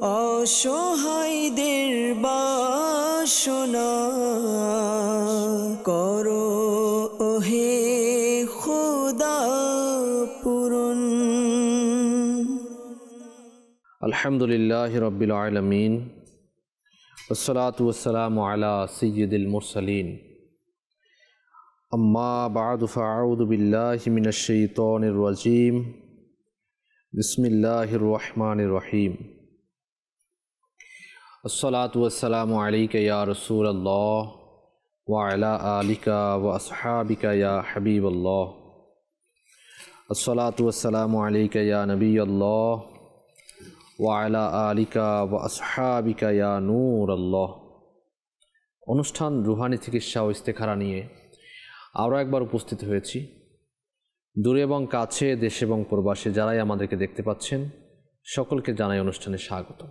অসহায়দের বাসনা করো ওহে খোদা পূরণ। আলহামদুলিল্লাহি রাব্বিল আলামিন ওয়াসসালাতু ওয়াসসালামু আলা সাইয়্যিদিল মুরসালিন আম্মা বা'দু ফাআউযু বিল্লাহি মিনাশ শাইতানির রাজীম বিসমিল্লাহির রহমানির রহিম আসসালাতু ওয়াসসালামু আলাইকা ইয়া রাসূলাল্লাহ ওয়া আলা আলিকা ওয়া আসহাবিকা ইয়া হাবিবাল্লাহ আসসালাতু ওয়াসসালামু আলাইকা ইয়া নাবিয়াল্লাহ ওয়া আলা আলিকা ওয়া আসহাবিকা ইয়া নূরাল্লাহ। অনুষ্ঠান রুহানি চিকিৎসা ও ইস্তেখারা নিয়ে আরও একবার উপস্থিত হয়েছি। দূরে এবং কাছে, দেশে এবং প্রবাসে যারাই আমাদেরকে দেখতে পাচ্ছেন সকলকে জানাই অনুষ্ঠানে স্বাগত।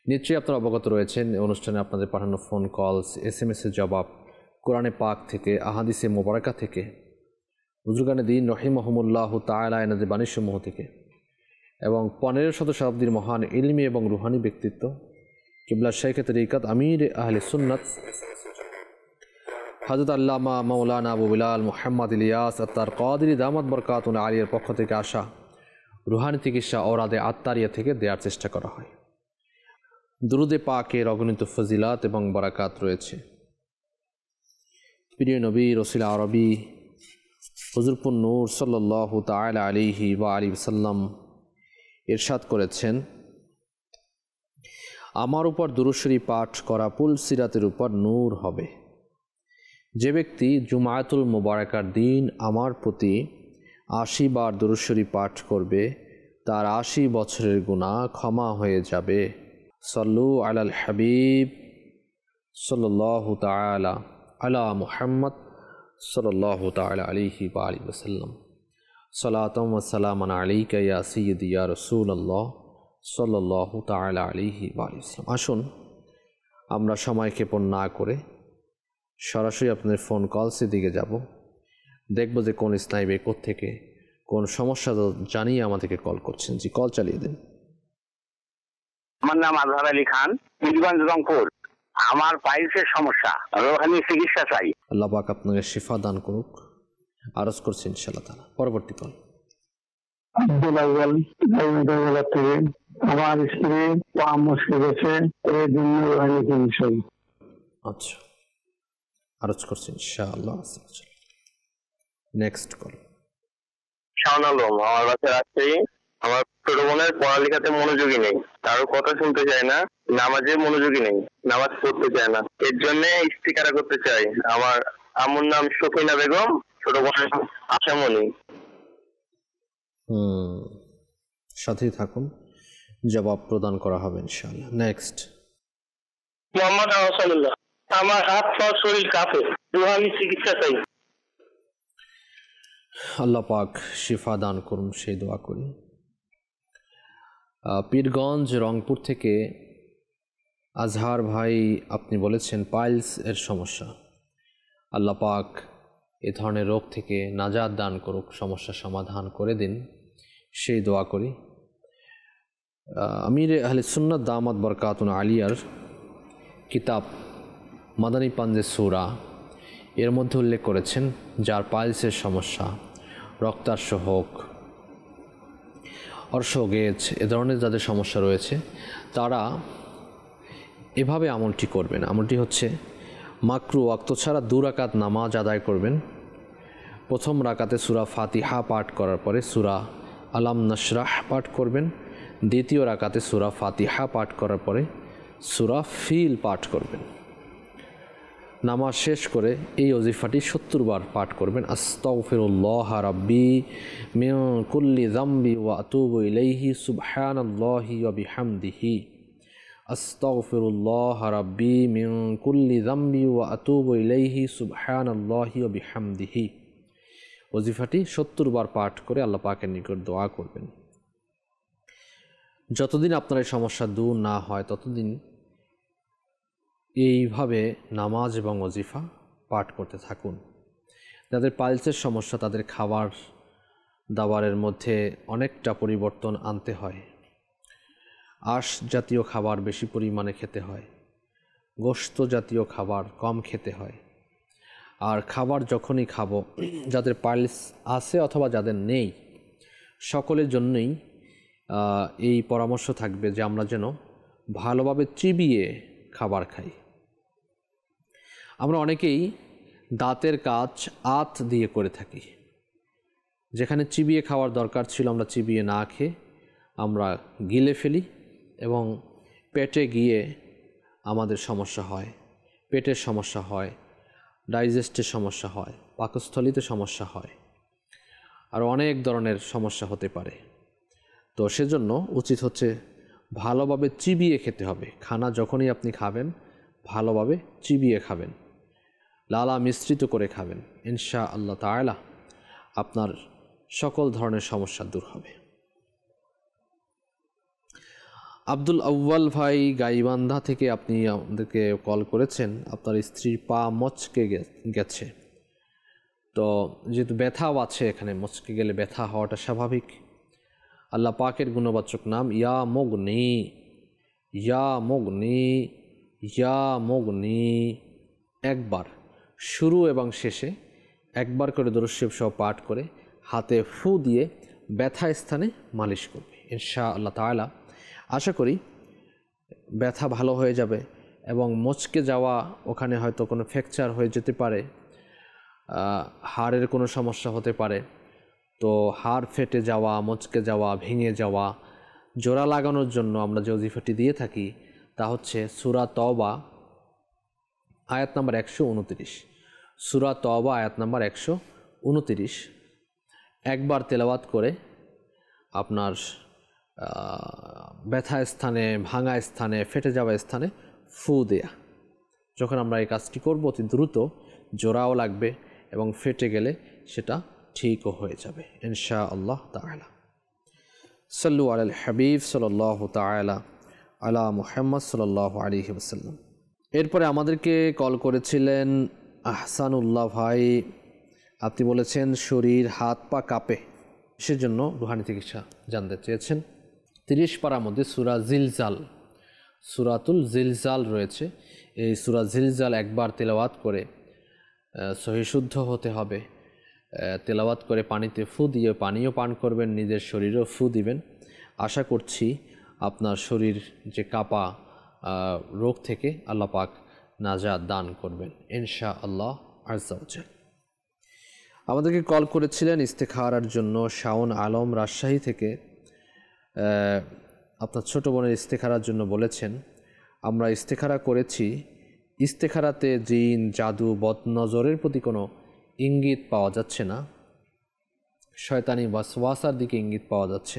নিশ্চয়ই আপনারা অবগত রয়েছেন অনুষ্ঠানে আপনাদের পাঠানো ফোন কলস, SMS-এর জবাব, কোরআনে পাক থেকে, আহাদিসে মোবারকা থেকে, বুজুর্গানে দিন রহিমাহুমুল্লাহু তাআলা এনাদের বাণীসমূহ থেকে এবং 15শত শতাব্দীর মহান ইলমি এবং রুহানি ব্যক্তিত্ব কিবলা শাইখে তরিকত আমির আহলে সুন্নাত হযরত আল্লামা মাওলানা আবু বিলাল মুহাম্মদ ইলিয়াস আত্তার কাদরি দামাত বরকাতুল আলিয়ার পক্ষ থেকে আসা রুহানি চিকিৎসা ঔরাদে আত্তারিয়া থেকে দেওয়ার চেষ্টা করা হয়। দুরুদে পাকের অগণিত ফজিলাত এবং বারাকাত রয়েছে। প্রিয় নবী রসুল আরবি হুজুরপুর নূর সাল্লাল্লাহু তাআলা আলাইহি ওয়া আলিহি ওয়াসাল্লাম ইরশাদ করেছেন, আমার উপর দুরূদ শরীফ পাঠ করা পুল সিরাতের উপর নূর হবে। যে ব্যক্তি জুমায়াতুল মুবারাকার দিন আমার প্রতি 80 বার দুরূদ শরীফ পাঠ করবে তার 80 বছরের গুনাহ ক্ষমা হয়ে যাবে। সাল্লু আলাল হাবিব সাল্লাল্লাহু তাআলা আলা মুহাম্মদ সাল্লাল্লাহু তাআলা আলাইহি ওয়া আলিহি ওয়াসাল্লাম। সালাতাম ওয়া সালামান আলাইকা ইয়া সাইয়্যিদি ইয়া রাসূলুল্লাহ সাল্লাল্লাহু তাআলা আলাইহি ওয়া আলিহি ওয়াসাল্লাম। আসুন আমরা সময় ক্ষেপণ না করে সরাসরি আপনাদের ফোন কলসের দিকে যাব। দেখব যে কোন স্নাইবে কোত্থেকে কোন সমস্যা জানিয়ে আমাদেরকে কল করছেন। জি, কল চালিয়ে দিন। আমার নাম আজহার আলী খান, পীরগঞ্জ, রংপুর। আমার পাইলসের সমস্যা, রোহানি চিকিৎসা চাই। আল্লাহ পাক আপনাকে শিফা দান করুক, আরজ করছি ইনশাআল্লাহ তাআলা। পরবর্তী কল। আব্দুল আউয়াল থেকে আমার স্ত্রী পা মুশকে গেছে, এর জন্য রোহানি চিকিৎসা। আচ্ছা, আরজ করছি ইনশাআল্লাহ। Next call. শাওন আলম, আমার বাসা রাজশাহী। আমার ছোট বোনের পড়ালেখাতে মনোযোগী নেই, কারো কথা শুনতে চায় না, নামাজে মনোযোগী নেই, নামাজ পড়তে চায় না। এর জন্য ইস্তিখারা করতে চাই। আমার আম্মুর নাম সফিনা বেগম, ছোট বোনের নাম আশামণি। সাথেই থাকুন, জবাব প্রদান করা হবে ইনশাআল্লাহ। নেক্সট। মোহাম্মদ আহসানুল্লাহ, আমার হাত পা শরীর কাঁপে, রুহানি চিকিৎসা চাই। আল্লাহ পাক শিফা দান করুন, সেই দোয়া করি। পীরগঞ্জ, রংপুর থেকে আজহার ভাই আপনি বলেছেন পাইলস এর সমস্যা। আল্লাহ পাক এ ধরনের রোগ থেকে নাজাত দান করুক, সমস্যা সমাধান করে দিন, সেই দোয়া করি। আমির আহলে সুন্নাত দামাত বরকাতুল আলিয়ার কিতাব মাদানী পাঞ্জে সূরা এর মধ্যে উল্লেখ করেছেন যার পাইলসের সমস্যা, রক্তাশ্ম হোক, অর্শগেজ, এ ধরনের যাদের সমস্যা রয়েছে তারা এভাবে আমলটি করবেন। আমলটি হচ্ছে মাকরু ওয়াক্ত ছাড়া 2 রাকাত নামাজ আদায় করবেন। প্রথম রাকাতে সূরা ফাতিহা পাঠ করার পরে সূরা আলাম নাশরাহ পাঠ করবেন। দ্বিতীয় রাকাতে সূরা ফাতিহা পাঠ করার পরে সূরা ফিল পাঠ করবেন। নামাজ শেষ করে এই ওজিফাটি 70 বার পাঠ করবেন। আস্তাগফিরুল্লাহ রাব্বি মিন কুল্লি যামবি ওয়া আতুবু ইলাইহি সুবহানাল্লাহি ওয়া বিহামদিহি। আস্তাগফিরুল্লাহ রাব্বি মিন কুল্লি যামবি ওয়া আতুবু ইলাইহি সুবহানাল্লাহি ওয়া বিহামদিহি। ওজিফাটি 70 বার পাঠ করে আল্লাহ পাকের নিকট দোয়া করবেন। যতদিন আপনার এই সমস্যা দূর না হয় ততদিন এইভাবে নামাজ এবং ওজিফা পাঠ করতে থাকুন। যাদের পাইলসের সমস্যা তাদের খাবার দাবারের মধ্যে অনেকটা পরিবর্তন আনতে হয়। আঁশ জাতীয় খাবার বেশি পরিমাণে খেতে হয়, গোশত জাতীয় খাবার কম খেতে হয়। আর খাবার যখনই খাবো, যাদের পাইলস আছে অথবা যাদের নেই, সকলের জন্যই এই পরামর্শ থাকবে যে আমরা যেন ভালোভাবে চিবিয়ে খাবার খাই। আমরা অনেকেই দাঁতের কাজ আঁত দিয়ে করে থাকি, যেখানে চিবিয়ে খাওয়ার দরকার ছিল আমরা চিবিয়ে না খেয়ে আমরা গিলে ফেলি এবং পেটে গিয়ে আমাদের সমস্যা হয়, পেটের সমস্যা হয়, ডাইজেস্টের সমস্যা হয়, পাকস্থলীতে সমস্যা হয়, আর অনেক ধরনের সমস্যা হতে পারে। তো সেজন্য উচিত হচ্ছে ভালোভাবে চিবিয়ে খেতে হবে। খানা যখনই আপনি খাবেন ভালোভাবে চিবিয়ে খাবেন, লালা মিশ্রিত করে খাবেন। ইনশা আল্লাহ তাআলা আপনার সকল ধরনের সমস্যা দূর হবে। আব্দুল আউয়াল ভাই গাইবান্ধা থেকে আপনি আমাদেরকে কল করেছেন, আপনার স্ত্রীর পা মচকে গেছে। তো যেহেতু ব্যথাও আছে, এখানে মচকে গেলে ব্যথা হওয়াটা স্বাভাবিক। আল্লাহ পাকের গুণবাচক নাম ইয়া মুগনি, ইয়া মুগনি, ইয়া মুগনি। একবার শুরু এবং শেষে একবার করে দরুদ শরীফ সহ পাঠ করে হাতে ফু দিয়ে ব্যথা স্থানে মালিশ করবে। ইনশা আল্লাহ তাআলা আশা করি ব্যথা ভালো হয়ে যাবে এবং মচকে যাওয়া, ওখানে হয়তো কোনো ফ্র্যাকচার হয়ে যেতে পারে, হাড়ের কোনো সমস্যা হতে পারে। তো হাড় ফেটে যাওয়া, মচকে যাওয়া, ভেঙে যাওয়া, জোড়া লাগানোর জন্য আমরা যে ওজিফাটি দিয়ে থাকি তা হচ্ছে সূরা তওবা আয়াত নাম্বার 129। সূরা তওবা আয়াত নাম্বার 129 একবার তেলাওয়াত করে আপনার ব্যথা স্থানে, ভাঙা স্থানে, ফেটে যাওয়া স্থানে ফু দেয়া। যখন আমরা এই কাজটি করব অতি দ্রুত জোড়াও লাগবে এবং ফেটে গেলে সেটা ঠিকও হয়ে যাবে ইনশা আল্লাহ তাআলা। সাল্লু আলাল হাবিব সাল্লাল্লাহু তাআলা আলা মুহাম্মদ সাল্লাল্লাহু আলাইহি ওয়াসাল্লাম। এরপরে আমাদেরকে কল করেছিলেন আহসানুল্লাহ ভাই। আপনি বলেছেন শরীর হাত পা কাঁপে, সেজন্য রুহানি চিকিৎসা জানতে চেয়েছেন। 30 পারার মধ্যে সূরা জিলজাল, সূরাতুল জিলজাল রয়েছে। এই সূরা জিলজাল একবার তেলাওয়াত করে সহিশুদ্ধ হতে হবে। তেলাওয়াত করে পানিতে ফু দিয়ে পানিও পান করবেন, নিজের শরীরেও ফু দিবেন। আশা করছি আপনার শরীর যে কাঁপা রোগ থেকে আল্লাহ পাক নাজাত দান করবেন ইনশা আল্লাহ আযজা ওয়া জাল। আমাদেরকে কল করেছিলেন ইস্তেখারার জন্য শাওন আলম রাজশাহী থেকে। আপনার ছোট বোনের ইস্তেখারার জন্য বলেছেন, আমরা ইস্তেখারা করেছি, ইস্তেখারাতে জিন, জাদু, বদনজরের প্রতি কোনো ইঙ্গিত পাওয়া যাচ্ছে না, শয়তানি ওয়াসওয়াসার দিকে ইঙ্গিত পাওয়া যাচ্ছে।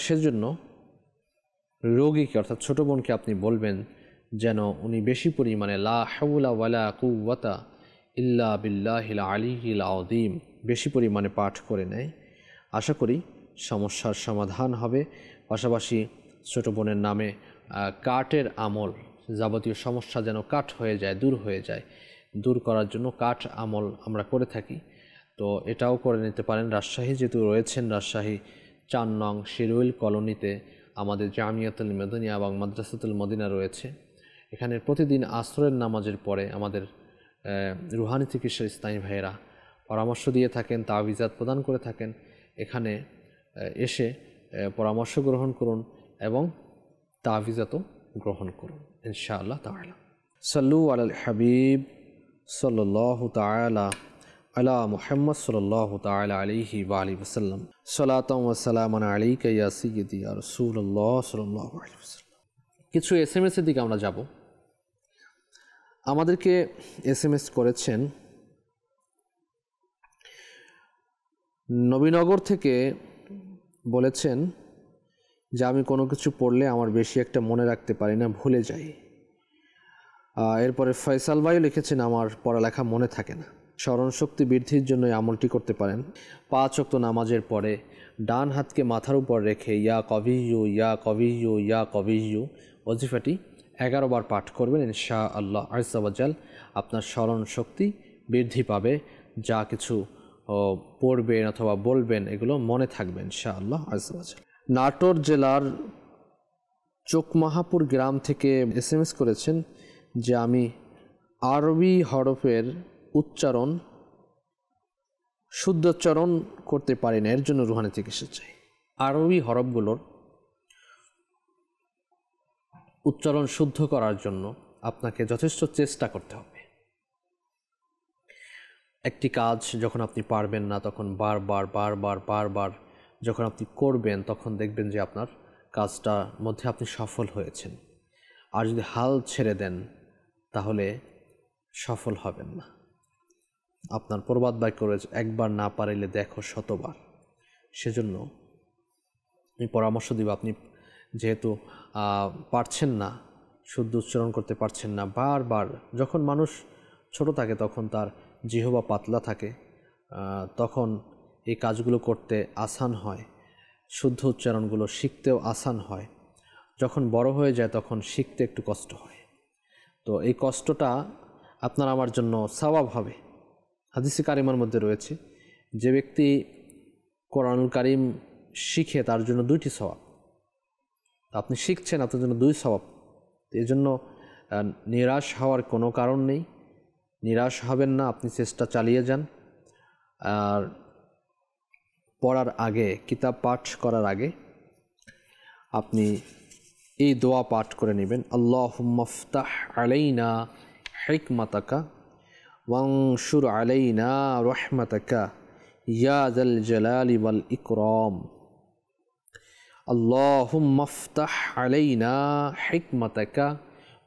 সেজন্য রোগীকে অর্থাৎ ছোট বোনকে আপনি বলবেন যেন উনি বেশি পরিমাণে লা হাওলা ওয়ালা কুওয়াতা ইল্লা বিল্লাহিল আলিয়্যিল আযীম বেশি পরিমাণে পাঠ করে নেয়। আশা করি সমস্যার সমাধান হবে। পাশাপাশি ছোট বোনের নামে কাঠের আমল, যাবতীয় সমস্যা যেন কাঠ হয়ে যায়, দূর হয়ে যায়, দূর করার জন্য কাঠ আমল আমরা করে থাকি। তো এটাও করে নিতে পারেন। রাজশাহী যেহেতু রয়েছেন, রাজশাহী 4 নং শিরুইল কলোনিতে আমাদের জামিয়াতুল মদিনা এবং মাদ্রাসাতুল মদিনা রয়েছে। এখানে প্রতিদিন আসরের নামাজের পরে আমাদের রুহানি চিকিৎসা ইসলামী ভাইয়েরা পরামর্শ দিয়ে থাকেন, তাবিজাত প্রদান করে থাকেন। এখানে এসে পরামর্শ গ্রহণ করুন এবং তাবিজাতও গ্রহণ করুন ইনশাআল্লাহ তাআলা। সাল্লু আলাল হাবিব সাল্লাল্লাহু তাআলা আলা মুহাম্মদ সাল্লাল্লাহু তাআলা আলাইহি ওয়া আলিহি ওয়াসাল্লাম। সালাতাম ওয়া সালামান আলাইকা ইয়া সাইয়্যিদি ইয়া রাসূলুল্লাহ সাল্লাল্লাহু আলাইহি ওয়াসাল্লাম। কিছু এসএমএস এর দিকে আমরা যাব। আমাদেরকে এসএমএস করেছেন নবীনগর থেকে, বলেছেন যে আমি কোনো কিছু পড়লে আমার বেশি একটা মনে রাখতে পারি না, ভুলে যাই। এরপরে ফয়সাল ভাই লিখেছেন আমার পড়ালেখা মনে থাকে না। স্মরণ শক্তি বৃদ্ধির জন্য এই আমলটি করতে পারেন। 5 ওয়াক্ত নামাজের পরে ডান হাতকে মাথার উপর রেখে ইয়া কবিয়্যু ইয়া কবিয়্যু ইয়া কবিয়্যু ওজিফাটি 11 বার পাঠ করবেন ইনশাআল্লাহ আযজা ওয়া জাল। আপনার স্মরণ শক্তি বৃদ্ধি পাবে, যা কিছু পড়বেন অথবা বলবেন এগুলো মনে থাকবে ইনশাআল্লাহ আযজা ওয়া জাল। নাটোর জেলার চোকমাহাপুর গ্রাম থেকে SMS করেছেন যে আমি আরবি হরফের উচ্চারণ শুদ্ধোচ্চারণ করতে পারি না, এর জন্য রুহানি চিকিৎসা চাই। আরবি হরফগুলোর উচ্চারণ শুদ্ধ করার জন্য আপনাকে যথেষ্ট চেষ্টা করতে হবে। একটি কাজ যখন আপনি পারবেন না তখন বারবার যখন আপনি করবেন তখন দেখবেন যে আপনার কাজটার মধ্যে আপনি সফল হয়েছেন। আর যদি হাল ছেড়ে দেন তাহলে সফল হবেন না। আপনার প্রবাদ বাক্য রয়েছে, একবার না পারিলে দেখো শতবার। সেজন্য আমি পরামর্শ দিব, আপনি যেহেতু পারছেন না, শুদ্ধ উচ্চারণ করতে পারছেন না, বারবার যখন মানুষ ছোট থাকে তখন তার জিহ্বা পাতলা থাকে, তখন এই কাজগুলো করতে আসান হয়, শুদ্ধ উচ্চারণগুলো শিখতেও আসান হয়। যখন বড় হয়ে যায় তখন শিখতে একটু কষ্ট হয়। তো এই কষ্টটা আপনার আমার জন্য সওয়াব হবে। হাদিসে কারিমার মধ্যে রয়েছে, যে ব্যক্তি কোরআনুল কারিম শিখে তার জন্য 2টি সওয়াব। আপনি শিখছেন, আপনার জন্য 2 সওয়াব। এই জন্য নিরাশ হওয়ার কোনো কারণ নেই, নিরাশ হবেন না, আপনি চেষ্টা চালিয়ে যান। আর পড়ার আগে, কিতাব পাঠ করার আগে আপনি এই দোয়া পাঠ করে নেবেন, আল্লাহুম্মা ফতাহ আলাইনা হিকমাতাকা ওয়ানশুর আলাইনা রাহমাতাকা ইয়া যাল জালালি ওয়াল ইকরাম। আল্লাহুম্মা ফতাহ আলাইনা হিকমাতাকা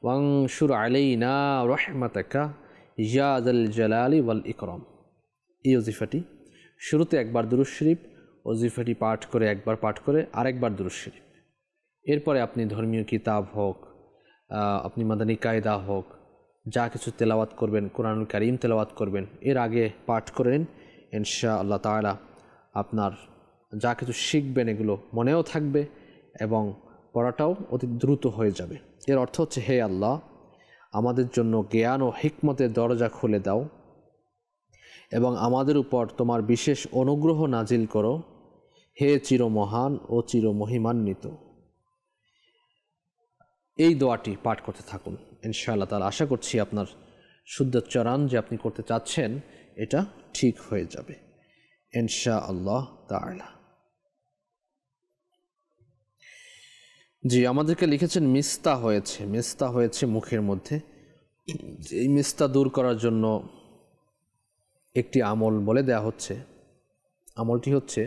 ওয়ানশুর আলাইনা রাহমাতাকা ইয়া যাল জালালি ওয়াল ইকরাম। এই ওজিফাটি শুরুতে একবার দুরূদ শরীফ, ওজিফাটি পাঠ করে একবার পাঠ করে আরেকবার দুরূদ শরীফ। এরপরে আপনি ধর্মীয় কিতাব হোক, আপনি মাদানী কায়দা হোক, যা কিছু তেলাওয়াত করবেন, কোরআনুল কারীম তেলাওয়াত করবেন, এর আগে পাঠ করেন। ইনশাআল্লাহ তাআলা আপনার যা কিছু শিখবেন এগুলো মনেও থাকবে এবং পড়াটাও অতি দ্রুত হয়ে যাবে। এর অর্থ হচ্ছে, হে আল্লাহ, আমাদের জন্য জ্ঞান ও হিকমতের দরজা খুলে দাও এবং আমাদের উপর তোমার বিশেষ অনুগ্রহ নাজিল করো, হে চিরমহান ও চিরমহিমান্বিত। এই দোয়াটি পাঠ করতে থাকুন। ইনশাআল্লাহ তাআলা আশা করছি আপনার শুদ্ধোচ্চারণ যে আপনি করতে চাচ্ছেন এটা ঠিক হয়ে যাবে ইনশাআল্লাহ তাআলা। জি, আমাদেরকে লিখেছেন মিস্তা হয়েছে মুখের মধ্যে। এই মিস্তা দূর করার জন্য একটি আমল বলে দেয়া হচ্ছে। আমলটি হচ্ছে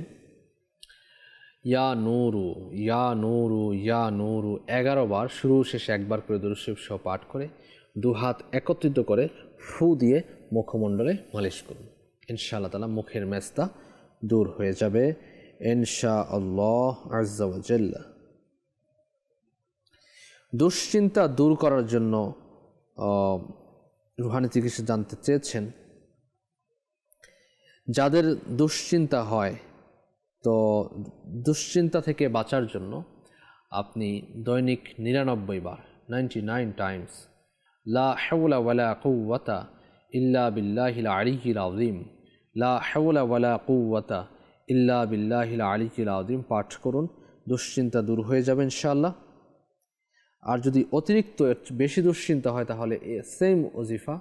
ইয়া নূরু ইয়া নূরু ইয়া নূরু 11 বার, শুরু শেষে একবার করে দুরূদ শরীফ সহ পাঠ করে 2 হাত একত্রিত করে ফু দিয়ে মুখমণ্ডলে মালিশ করুন। ইনশাআল্লাহ তাআলা মুখের মেস্তা দূর হয়ে যাবে ইনশাআল্লাহ আযজা ওয়া জাল্লা। দুশ্চিন্তা দূর করার জন্য রুহানি চিকিৎসা জানতে চেয়েছেন। যাদের দুশ্চিন্তা হয়, তো দুশ্চিন্তা থেকে বাঁচার জন্য আপনি দৈনিক 99 বার 99 টাইমস লা হাওলা ওয়ালা কুওয়াতা ইল্লা বিল্লাহিল আলিয়্যিল আযীম, লা হাওলা ওয়ালা কুওয়াতা ইল্লা বিল্লাহিল আলিয়্যিল আযীম পাঠ করুন। দুশ্চিন্তা দূর হয়ে যাবে ইনশাআল্লাহ। আর যদি অতিরিক্ত বেশি দুশ্চিন্তা হয় তাহলে সেম ওজিফা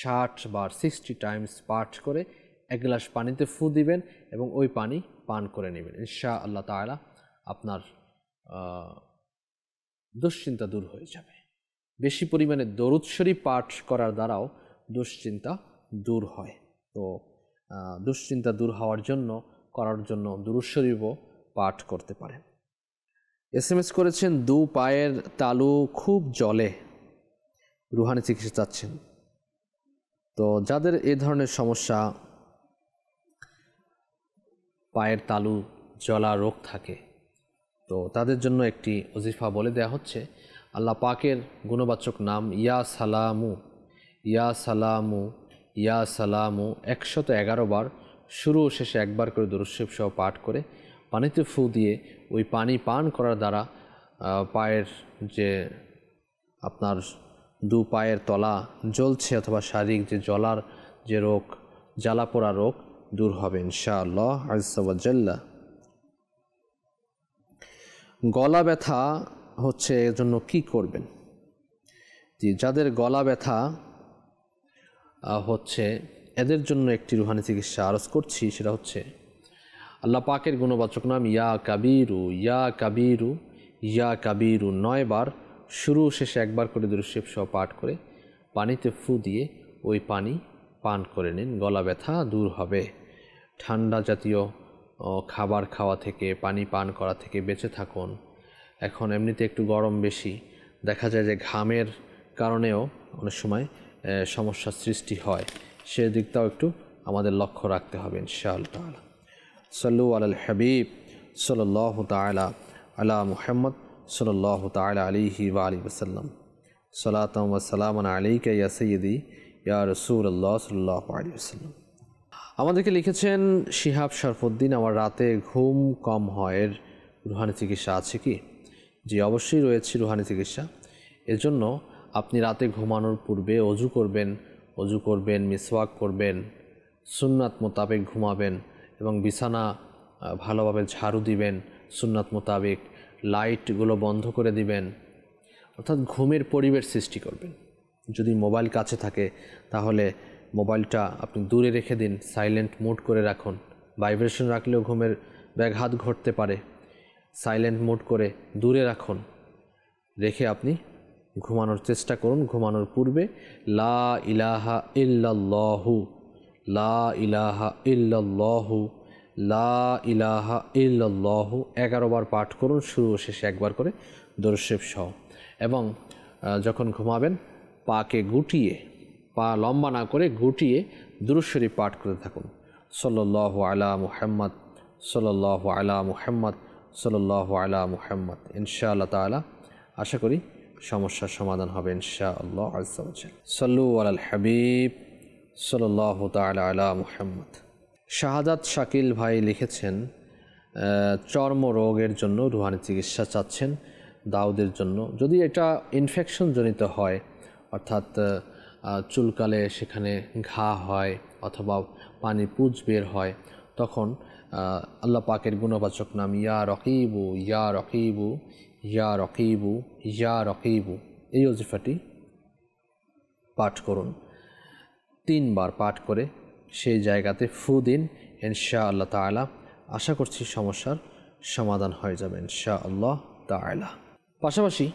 60 বার 60 টাইমস পাঠ করে 1 গ্লাস পানিতে ফু দিবেন এবং ওই পানি পান করে নেবেন। ইনশাআল্লাহ তাআলা আপনার দুশ্চিন্তা দূর হয়ে যাবে। বেশি পরিমাণে দরুদ শরীফ পাঠ করার দ্বারাও দুশ্চিন্তা দূর হয়। তো দুশ্চিন্তা দূর হওয়ার জন্য দরুদ শরীফও পাঠ করতে পারেন। SMS করেছেন, 2 পায়ের তালু খুব জ্বলে, রুহানি চিকিৎসা চাচ্ছেন। তো যাদের এই ধরনের সমস্যা, পায়ের তালু জ্বলা রোগ থাকে, তো তাদের জন্য একটি ওজিফা বলে দেয়া হচ্ছে। আল্লাহ পাকের গুণবাচক নাম ইয়া সালামু ইয়া সালামু ইয়া সালামু 111 বার, শুরু ও শেষে একবার করে দুরূদ শরীফ সহ পাঠ করে পানিতে ফু দিয়ে ওই পানি পান করার দ্বারা পায়ের যে আপনার 2 পায়ের তলা জ্বলছে অথবা শারীরিক যে জ্বলার যে রোগ, জ্বালা পোড়া রোগ দূর হবে ইনশাআল্লাহ আযজা ওয়া জাল্লা। গলা ব্যথা হচ্ছে এর জন্য কী করবেন। জি, যাদের গলা ব্যথা হচ্ছে এদের জন্য একটি রুহানি চিকিৎসা আরজ করছি, সেটা হচ্ছে আল্লাহ পাকের গুণবাচক নাম ইয়া কাবিরু ইয়া কাবিরু ইয়া কাবিরু 9 বার, শুরু শেষে একবার করে দুরূদ শরীফ সহ পাঠ করে পানিতে ফু দিয়ে ওই পানি পান করে নিন, গলা ব্যথা দূর হবে। ঠান্ডা জাতীয় খাবার খাওয়া থেকে, পানি পান করা থেকে বেঁচে থাকুন। এখন এমনিতে একটু গরম বেশি, দেখা যায় যে ঘামের কারণেও অনেক সময় সমস্যার সৃষ্টি হয়, সেদিকটাও একটু আমাদের লক্ষ্য রাখতে হবে ইনশাআল্লাহ তাআলা। সাল্লু আলাল হাবিব সাল্লাল্লাহু তাআলা আলা মুহাম্মদ সাল্লাল্লাহু তাআলা আলাইহি ওয়া আলিহি ওয়াসাল্লাম। সালাতাম ওয়া সালামান আলাইকা ইয়া সাইয়্যিদি ইয়া রাসূলুল্লাহ সাল্লাল্লাহু আলাইহি ওয়াসাল্লাম। আমাদেরকে লিখেছেন শিহাব শরফুদ্দিন, আমার রাতে ঘুম কম হয়, এর রুহানি চিকিৎসা আছে কি? জি, অবশ্যই রয়েছে রুহানি চিকিৎসা। এজন্য আপনি রাতে ঘুমানোর পূর্বে অজু করবেন, মিসওয়াক করবেন, সুন্নাত মোতাবেক ঘুমাবেন এবং বিছানা ভালোভাবে ঝাড়ু দিবেন সুন্নাত মোতাবেক, লাইটগুলো বন্ধ করে দিবেন, অর্থাৎ ঘুমের পরিবেশ সৃষ্টি করবেন। যদি মোবাইল কাছে থাকে তাহলে মোবাইলটা আপনি দূরে রেখে দিন, সাইলেন্ট মোড করে রাখুন। ভাইব্রেশন রাখলেও ঘুমের ব্যাঘাত ঘটতে পারে, সাইলেন্ট মোড করে দূরে রাখুন, রেখে আপনি ঘুমানোর চেষ্টা করুন। ঘুমানোর পূর্বে লা ইলাহা ইল্লাল্লাহু লা ইলাহা ইল্লাল্লাহু লা ইলাহা ইল্লাল্লাহু 11 বার পাঠ করুন, শুরু ও শেষে একবার করে দরুদ শরীফ সহ। এবং যখন ঘুমাবেন পাকে গুটিয়ে, পা লম্বা না করে গুটিয়ে দুরূদ শরীফ পাঠ করতে থাকুন। সাল্লাল্লাহু আলা মুহাম্মদ সাল্লাল্লাহু আলা মুহাম্মদ সাল্লাল্লাহু আলা মুহাম্মদ। ইনশাআল্লাহ তাআলা আশা করি সমস্যার সমাধান হবে ইনশাআল্লাহ আযজা ওয়া জাল। সাল্লু আলাল হাবিব সাল্লাল্লাহু তাআলা আলা মুহাম্মদ। শাহাদাত শাকিল ভাই লিখেছেন চর্মরোগের জন্য রুহানি চিকিৎসা চাচ্ছেন দাউদের জন্য। যদি এটা ইনফেকশন জনিত হয়, অর্থাৎ চুলকালে সেখানে ঘা হয় অথবা পানি পুঁজ বের হয়, তখন আল্লাহ পাকের গুণবাচক নাম ইয়া রকিবু ইয়া রকিবু ইয়া রকিবু ইয়া রকিবু এই ওজিফাটি পাঠ করুন। 3 বার পাঠ করে সেই জায়গাতে ফু দিন, ইনশাআল্লাহ তাআলা আশা করছি সমস্যার সমাধান হয়ে যাবে ইনশাআল্লাহ তাআলা। পাশাপাশি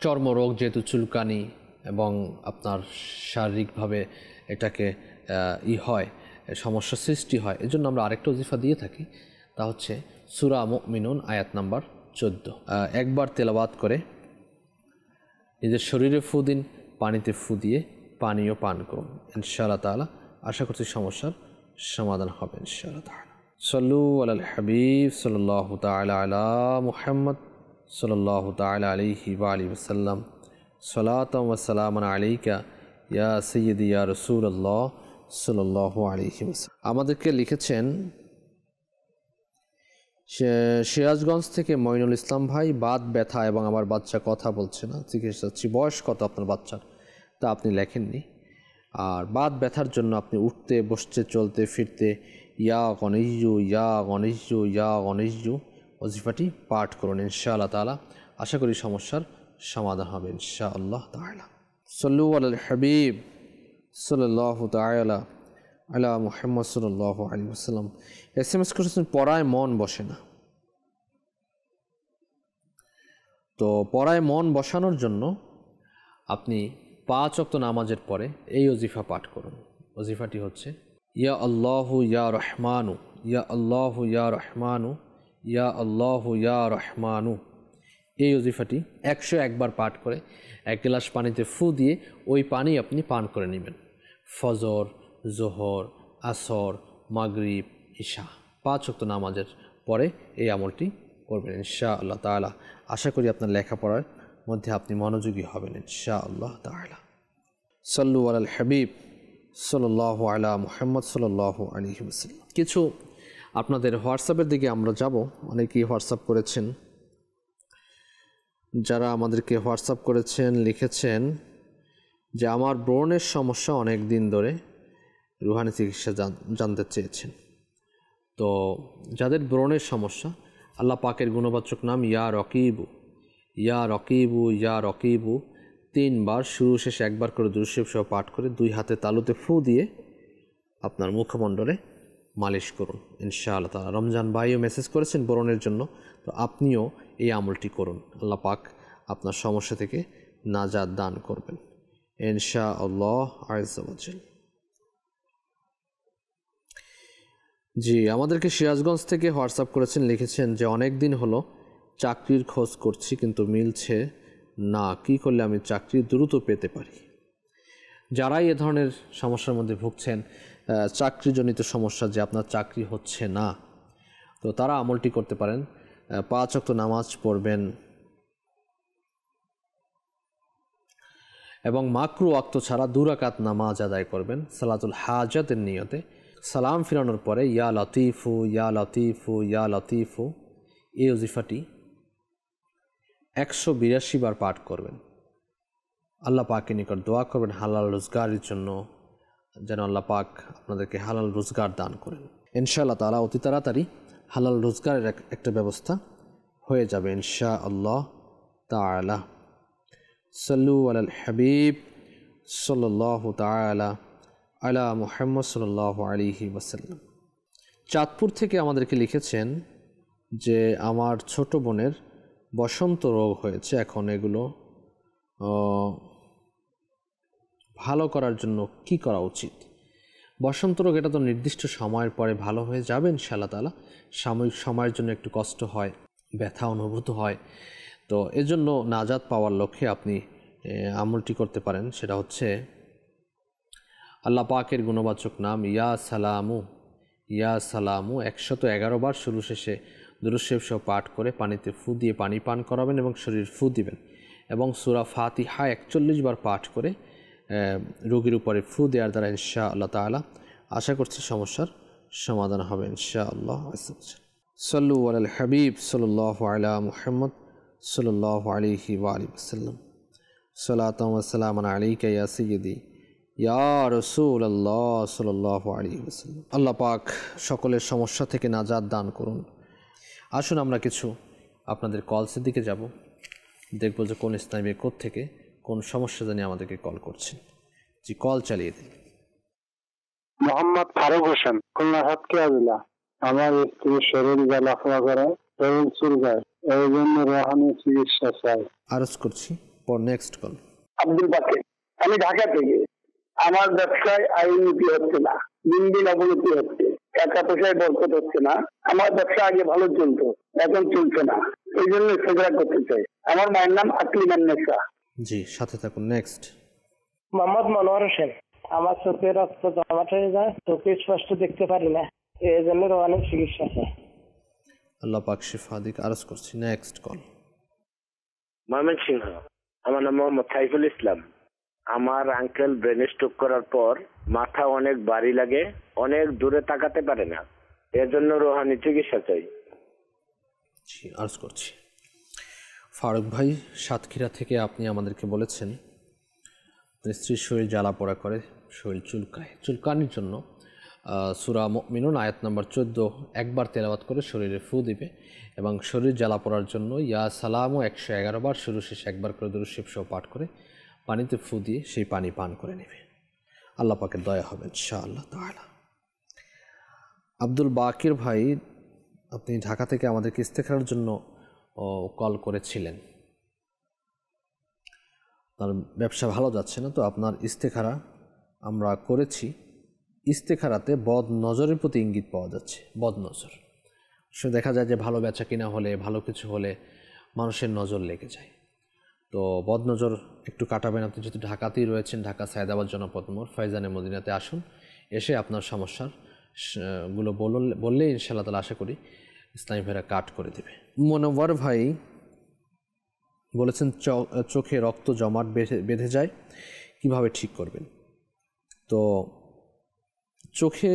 চর্মরোগ যেহেতু চুলকানি এবং আপনার শারীরিকভাবে এটাকে হয়, সমস্যা সৃষ্টি হয়, এজন্য আমরা আরেকটা ওজিফা দিয়ে থাকি, তা হচ্ছে সূরা মুমিনুন আয়াত নাম্বার 14। একবার তেলাওয়াত করে নিজের শরীরে ফু দিন, পানিতে ফু দিয়ে পানীয় পান করুন, ইনশাআল্লাহ তাআলা আশা করছি সমস্যার সমাধান হবে ইনশাআল্লাহ তাআলা। সাল্লু আলাল হাবিব সাল্লাল্লাহু তাআলা আলা মুহাম্মদ সাল্লাল্লাহু তাআলা আলাইহি ওয়া আলিহি ওয়াসাল্লাম। সালাতাম ওয়া সালামান আলাইকা ইয়া সাইয়্যিদি ইয়া রাসূলুল্লাহ সাল্লাল্লাহু আলাইহি ওয়াসাল্লাম। আমাদেরকে লিখেছেন সিরাজগঞ্জ থেকে মঈনুল ইসলাম ভাই, বাত ব্যথা এবং আমার বাচ্চা কথা বলছে না, চিকিৎসা চাচ্ছি। বয়স কত আপনার বাচ্চার? তা আপনি লেখেননি। আর বাত ব্যথার জন্য আপনি উঠতে বসতে চলতে ফিরতে ইয়া গনিজু ইয়া গনিজু ইয়া গনিজু ওজিফাটি পাঠ করুন, ইনশাআল্লাহ তাআলা আশা করি সমস্যার সমাধান হবে ইনশাআল্লাহ তাআলা। সাল্লু আলাল হাবিব সাল্লাল্লাহু তাআলা আলা মুহাম্মদ সাল্লাল্লাহু আলাইহি ওয়াসাল্লাম। এসএমএস করেছেন পড়ায় মন বসে না। তো পড়ায় মন বসানোর জন্য আপনি 5 ওয়াক্ত নামাজের পরে এই ওজিফা পাঠ করুন। ওজিফাটি হচ্ছে ইয়া আল্লাহু ইয়া রহমানু ইয়া আল্লাহু ইয়া রহমানু ইয়া আল্লাহু ইয়া রহমানু। এই ওজিফাটি 101 বার পাঠ করে 1 গ্লাস পানিতে ফু দিয়ে ওই পানি আপনি পান করে নেবেন। ফজর, জোহর, আসর, মাগরিব, ইশা 5 ওয়াক্ত নামাজের পরে এই আমলটি করবেন ইনশাআল্লাহ তাআলা। আশা করি আপনার লেখাপড়ার মধ্যে আপনি মনোযোগী হবেন ইনশাআল্লাহ তাআলা। সাল্লু আলাল হাবিব সাল্লাল্লাহু আলা মুহাম্মদ সাল্লাল্লাহু আলাইহি ওয়াসাল্লাম। কিছু আপনাদের হোয়াটসঅ্যাপের দিকে আমরা যাব। অনেকেই হোয়াটসঅ্যাপ করেছেন, যারা আমাদেরকে হোয়াটসঅ্যাপ করেছেন লিখেছেন যে আমার ব্রণের সমস্যা অনেক দিন ধরে, রুহানি চিকিৎসা জানতে চেয়েছেন। তো যাদের ব্রণের সমস্যা, আল্লাহ পাকের গুণবাচক নাম ইয়া রকিবু ইয়া রকিবু ইয়া রকিবু 3 বার, শুরু শেষে একবার করে দুরূদ শরীফ সহ পাঠ করে 2 হাতে তালুতে ফু দিয়ে আপনার মুখমণ্ডলে মালিশ করুন ইনশাআল্লাহ তাআলা। রমজান ভাইও মেসেজ করেছেন বরণের জন্য, তো আপনিও এই আমলটি করুন। আল্লাহ পাক আপনার সমস্যা থেকে নাজাত দান করবেন ইনশাআল্লাহ আযজা ওয়া জাল। জি, আমাদেরকে সিরাজগঞ্জ থেকে হোয়াটসঅ্যাপ করেছেন, লিখেছেন যে অনেক দিন হলো চাকরির খোঁজ করছি কিন্তু মিলছে না, কি করলে আমি চাকরি দ্রুত পেতে পারি? যারাই এ ধরনের সমস্যার মধ্যে ভুগছেন, চাকরিজনিত সমস্যা, যে আপনার চাকরি হচ্ছে না, তো তারা আমলটি করতে পারেন। 5 ওয়াক্ত নামাজ পড়বেন এবং মাকরু ওয়াক্ত ছাড়া 2 রাকাত নামাজ আদায় করবেন সালাতুল হাজাতের নিয়তে। সালাম ফিরানোর পরে ইয়া লতিফু ইয়া লতিফু ইয়া লতিফু এই ওজিফাটি 182 বার পাঠ করবেন। আল্লাহ পাকের নিকট দোয়া করবেন হালাল রোজগারের জন্য, যেন আল্লাহ পাক আপনাদেরকে হালাল রোজগার দান করেন ইনশাআল্লাহ তাআলা। অতি তাড়াতাড়ি হালাল রোজগারের একটা ব্যবস্থা হয়ে যাবে ইনশাআল্লাহ তাআলা। সাল্লু আলাল হাবিব সাল্লাল্লাহু তাআলা আলা মুহাম্মদ সাল্লাল্লাহু আলাইহি ওয়াসাল্লাম। চাঁদপুর থেকে আমাদেরকে লিখেছেন যে আমার ছোট বোনের বসন্ত রোগ হয়েছে, এখন এগুলো ভালো করার জন্য কি করা উচিত? বসন্ত রোগ এটা তো নির্দিষ্ট সময়ের পরে ভালো হয়ে যাবে ইনশাআল্লাহ তাআলা। সাময়িক সময়ের জন্য একটু কষ্ট হয়, ব্যথা অনুভূত হয়, তো এজন্য নাজাত পাওয়ার লক্ষ্যে আপনি আমলটি করতে পারেন। সেটা হচ্ছে আল্লাহ পাকের গুণবাচক নাম ইয়া সালামু 111 বার শুরু শেষে দুরূদ শরীফ সহ পাঠ করে পানিতে ফু দিয়ে পানি পান করাবেন এবং শরীর ফু দিবেন, এবং সূরা ফাতিহা 41 বার পাঠ করে রোগীর উপরে ফু দেওয়ার দ্বারা ইনশাআল্লাহ তাআলা আশা করছি সমস্যার সমাধান হবে ইনশাআল্লাহ। সাল্লু আলাল হাবিব সাল্লাল্লাহু আলা মুহাম্মদ সাল্লাল্লাহু আলাইহি ওয়া আলিহি ওয়াসাল্লাম। সালাতু ওয়া সালামুন আলাইকা ইয়া সাইয়্যিদি ইয়া রাসূলুল্লাহ সাল্লাল্লাহু আলাইহি ওয়াসাল্লাম। আল্লাহ পাক সকলের সমস্যা থেকে নাজাত দান করুন। আসুন আমরা কিছু আপনাদের কলসের দিকে যাব, দেখব যে কোন ইসলামী কোড থেকে কোন সমস্যা জানিয়ে আমাদেরকে কল করছেন। জি, কল চালিয়ে দিন। মোহাম্মদ ফারুক হোসেন, খুলনা সাতক্ষীরা জেলা। আমার স্ত্রীর শরীর জ্বালাফোড়া করে, শরীর চুলকায়, এই জন্য রোহানি চিকিৎসা চাই। আরজ করছি পর নেক্সট কল। আব্দুল বাকির, আমি ঢাকা থেকে। আমার ব্যবসায় আয় উন্নতি হচ্ছে না, দিন দিন অবনতি হচ্ছে, টাকা পয়সায় বরকত হচ্ছে না। আমার ব্যবসা আগে ভালো চলতো, এখন চলছে না, এই জন্য সেজরা করতে চাই। আমার মায়ের নাম আকলিমান নেসা। জি, সাথে থাকুন। নেক্সট। মোহাম্মদ মনোয়ার হোসেন, আমার চোখে রক্ত জমাট হয়ে যায়, চোখে স্পষ্ট দেখতে পারি না, এই জন্য রোহানি চিকিৎসা চাই। আল্লাহ পাক শিফা দিক। আরজ করছি। Next call. ময়মনসিংহ, আমার নাম মোহাম্মদ সাইফুল ইসলাম। আমার আঙ্কেল ব্রেন স্ট্রোক করার পর মাথা অনেক ভারী লাগে, অনেক দূরে তাকাতে পারে না, এর জন্য রোহানি চিকিৎসা চাই। জি, আরজ করছি। ফারুক ভাই সাতক্ষীরা থেকে আপনি আমাদেরকে বলেছেন স্ত্রীর শরীর জ্বালা পোড়া করে, শরীর চুলকায়, চুলকানির জন্য সূরা মুমিনুন আয়াত নম্বর 14 একবার তেলাওয়াত করে শরীরে ফু দিবে, এবং শরীর জ্বালা পোড়ার জন্য ইয়া সালামু 111 বার শুরু শেষে একবার করে দুরূদ শরীফ সহ পাঠ করে পানিতে ফু দিয়ে সেই পানি পান করে নেবে। আল্লাহ পাকের দয়া হবে ইনশাআল্লাহ তাআলা। আব্দুল বাকির ভাই, আপনি ঢাকা থেকে আমাদেরকে ইস্তেখারার জন্য কল করেছিলেন। আপনার ব্যবসা ভালো যাচ্ছে না, তো আপনার ইস্তেখারা আমরা করেছি। ইস্তেখারাতে বদ নজরের প্রতি ইঙ্গিত পাওয়া যাচ্ছে, বদ নজর। সে দেখা যায় যে ভালো বেচা কিনা হলে, ভালো কিছু হলে মানুষের নজর লেগে যায়, তো বদ নজর একটু কাটাবেন। আপনি যেহেতু ঢাকাতেই রয়েছেন, ঢাকা সায়দাবাদ জনপদ মোড় ফাইজানে মদিনাতে আসুন, এসে আপনার সমস্যার গুলো বললে ইনশাআল্লাহ তাআলা আশা করি ইসলামী ভাইরা কাট করে দেবে। মনোয়ার ভাই বলেছেন চোখে রক্ত জমাট বেঁধে যায়, কিভাবে ঠিক করবেন? তো চোখে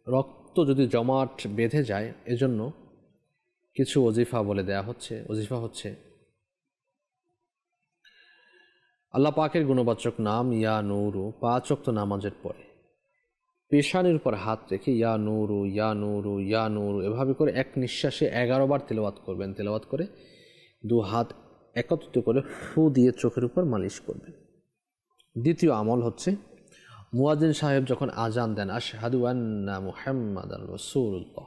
রক্ত যদি জমাট বেঁধে যায়, এজন্য কিছু ওজিফা বলে দেয়া হচ্ছে। ওজিফা হচ্ছে আল্লাহ পাকের গুণবাচক নাম ইয়া নূরু 5 ওয়াক্ত নামাজের পরে পেশানির উপর হাত রেখে ইয়া নূরু ইয়া নূরু ইয়া নূরু এভাবে করে এক নিঃশ্বাসে 11 বার তেলাওয়াত করবেন। তেলাওয়াত করে 2 হাত একত্রিত করে ফু দিয়ে চোখের উপর মালিশ করবেন। দ্বিতীয় আমল হচ্ছে মুয়াজ্জিন সাহেব যখন আজান দেন আশহাদু আন্না মুহাম্মাদান রাসূলুল্লাহ,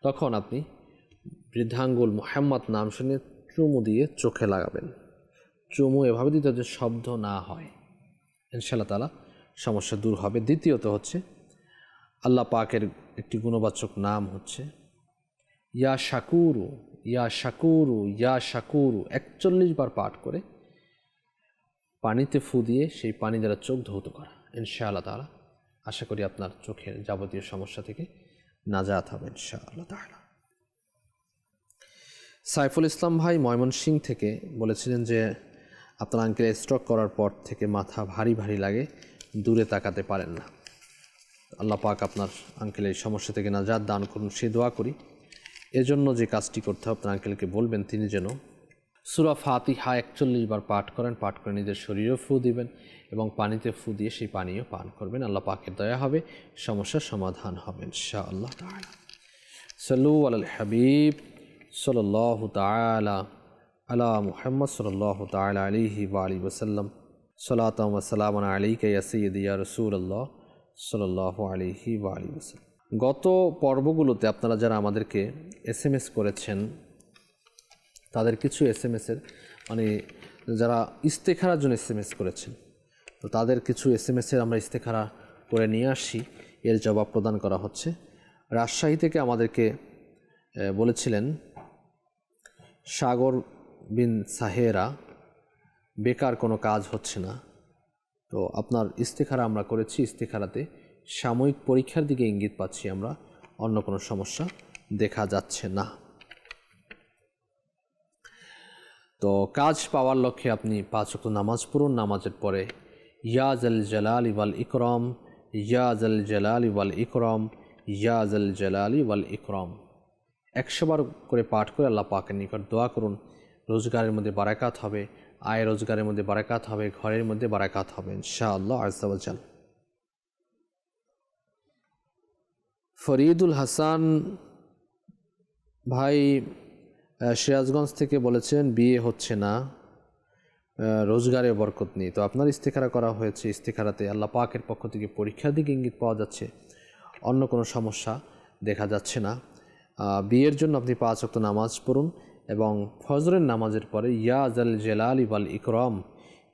তখন আপনি বৃদ্ধাঙ্গুল মুহাম্মদ নাম শুনে চুমু দিয়ে চোখে লাগাবেন। চুমু এভাবে দিতে যে শব্দ না হয়, ইনশাআল্লাহ তাআলা সমস্যা দূর হবে। দ্বিতীয়ত হচ্ছে আল্লাহ পাকের একটি গুণবাচক নাম হচ্ছে ইয়া শাকুরু, ইয়া শাকুরু, ইয়া শাকুরু 41 বার পাঠ করে পানিতে ফু দিয়ে সেই পানি দ্বারা চোখ ধৌত করা। ইনশাআল্লাহ তাআলা আশা করি আপনার চোখের যাবতীয় সমস্যা থেকে নাজাত হবে ইনশাআল্লাহ তাআলা। সাইফুল ইসলাম ভাই ময়মনসিংহ থেকে বলেছিলেন যে আপনার আঙ্কেল স্ট্রোক করার পর থেকে মাথা ভারী ভারী লাগে, দূরে তাকাতে পারেন না। আল্লাহ পাক আপনার আঙ্কেলের সমস্যা থেকে নাজাত দান করুন, সে দোয়া করি। এজন্য যে কাজটি করতে হবে আপনার আঙ্কেলকে বলবেন তিনি যেন সূরা ফাতিহা 41 বার পাঠ করেন, পাঠ করে নিজের শরীরেও ফু দিবেন এবং পানিতে ফু দিয়ে সেই পানিও পান করবেন। আল্লাহ পাকের দয়া হবে, সমস্যার সমাধান হবে ইনশাআল্লাহ তাআলা। সাল্লু আলাল হাবিব সাল্লাল্লাহু তাআলা আলা মুহাম্মদ সাল্লাল্লাহু তাআলা আলাইহি ওয়া আলিহি ওয়াসাল্লাম। সালাতাম ওয়া সালামান আলাইকা ইয়া সাইয়্যিদি ইয়া রাসূলুল্লাহ সাল্লাল্লাহু আলাইহি ওয়া আলিহি ওয়াসাল্লাম। গত পর্বগুলোতে আপনারা যারা আমাদেরকে SMS করেছেন তাদের কিছু SMS-এর মানে যারা ইস্তেখারার জন্য SMS করেছেন, তো তাদের কিছু SMS-এর আমরা ইস্তেখারা করে নিয়ে আসি, এর জবাব প্রদান করা হচ্ছে। রাজশাহী থেকে আমাদেরকে বলেছিলেন সাগর বিন সাহেরা, বেকার কোনো কাজ হচ্ছে না। তো আপনার ইস্তেখারা আমরা করেছি, ইস্তেখারাতে সাময়িক পরীক্ষার দিকে ইঙ্গিত পাচ্ছি আমরা, অন্য কোনো সমস্যা দেখা যাচ্ছে না। তো কাজ পাওয়ার লক্ষ্যে আপনি 5 ওয়াক্ত নামাজ পড়ুন, নামাজের পরে ইয়া জাল জালালি ওয়াল ইকরাম, ইয়া জাল জালালি ওয়াল ইকরাম, ইয়া জাল জালালি ওয়াল ইকরাম 100 বার করে পাঠ করে আল্লাহ পাকের নিকট দোয়া করুন। রোজগারের মধ্যে বারাকাত হবে, আয় রোজগারের মধ্যে বারাকাত হবে, ঘরের মধ্যে বারাকাত হবে ইনশাআল্লাহ আযজা ওয়া জাল। ফরিদুল হাসান ভাই সিরাজগঞ্জ থেকে বলেছেন বিয়ে হচ্ছে না, রোজগারে বরকত নেই। তো আপনার ইস্তেখারা করা হয়েছে, ইস্তেখারাতে আল্লাহ পাকের পক্ষ থেকে পরীক্ষার দিকে ইঙ্গিত পাওয়া যাচ্ছে, অন্য কোনো সমস্যা দেখা যাচ্ছে না। বিয়ের জন্য আপনি 5 ওয়াক্ত নামাজ পড়ুন এবং ফজরের নামাজের পরে ইয়া জাল জালালি ওয়াল ইকরাম,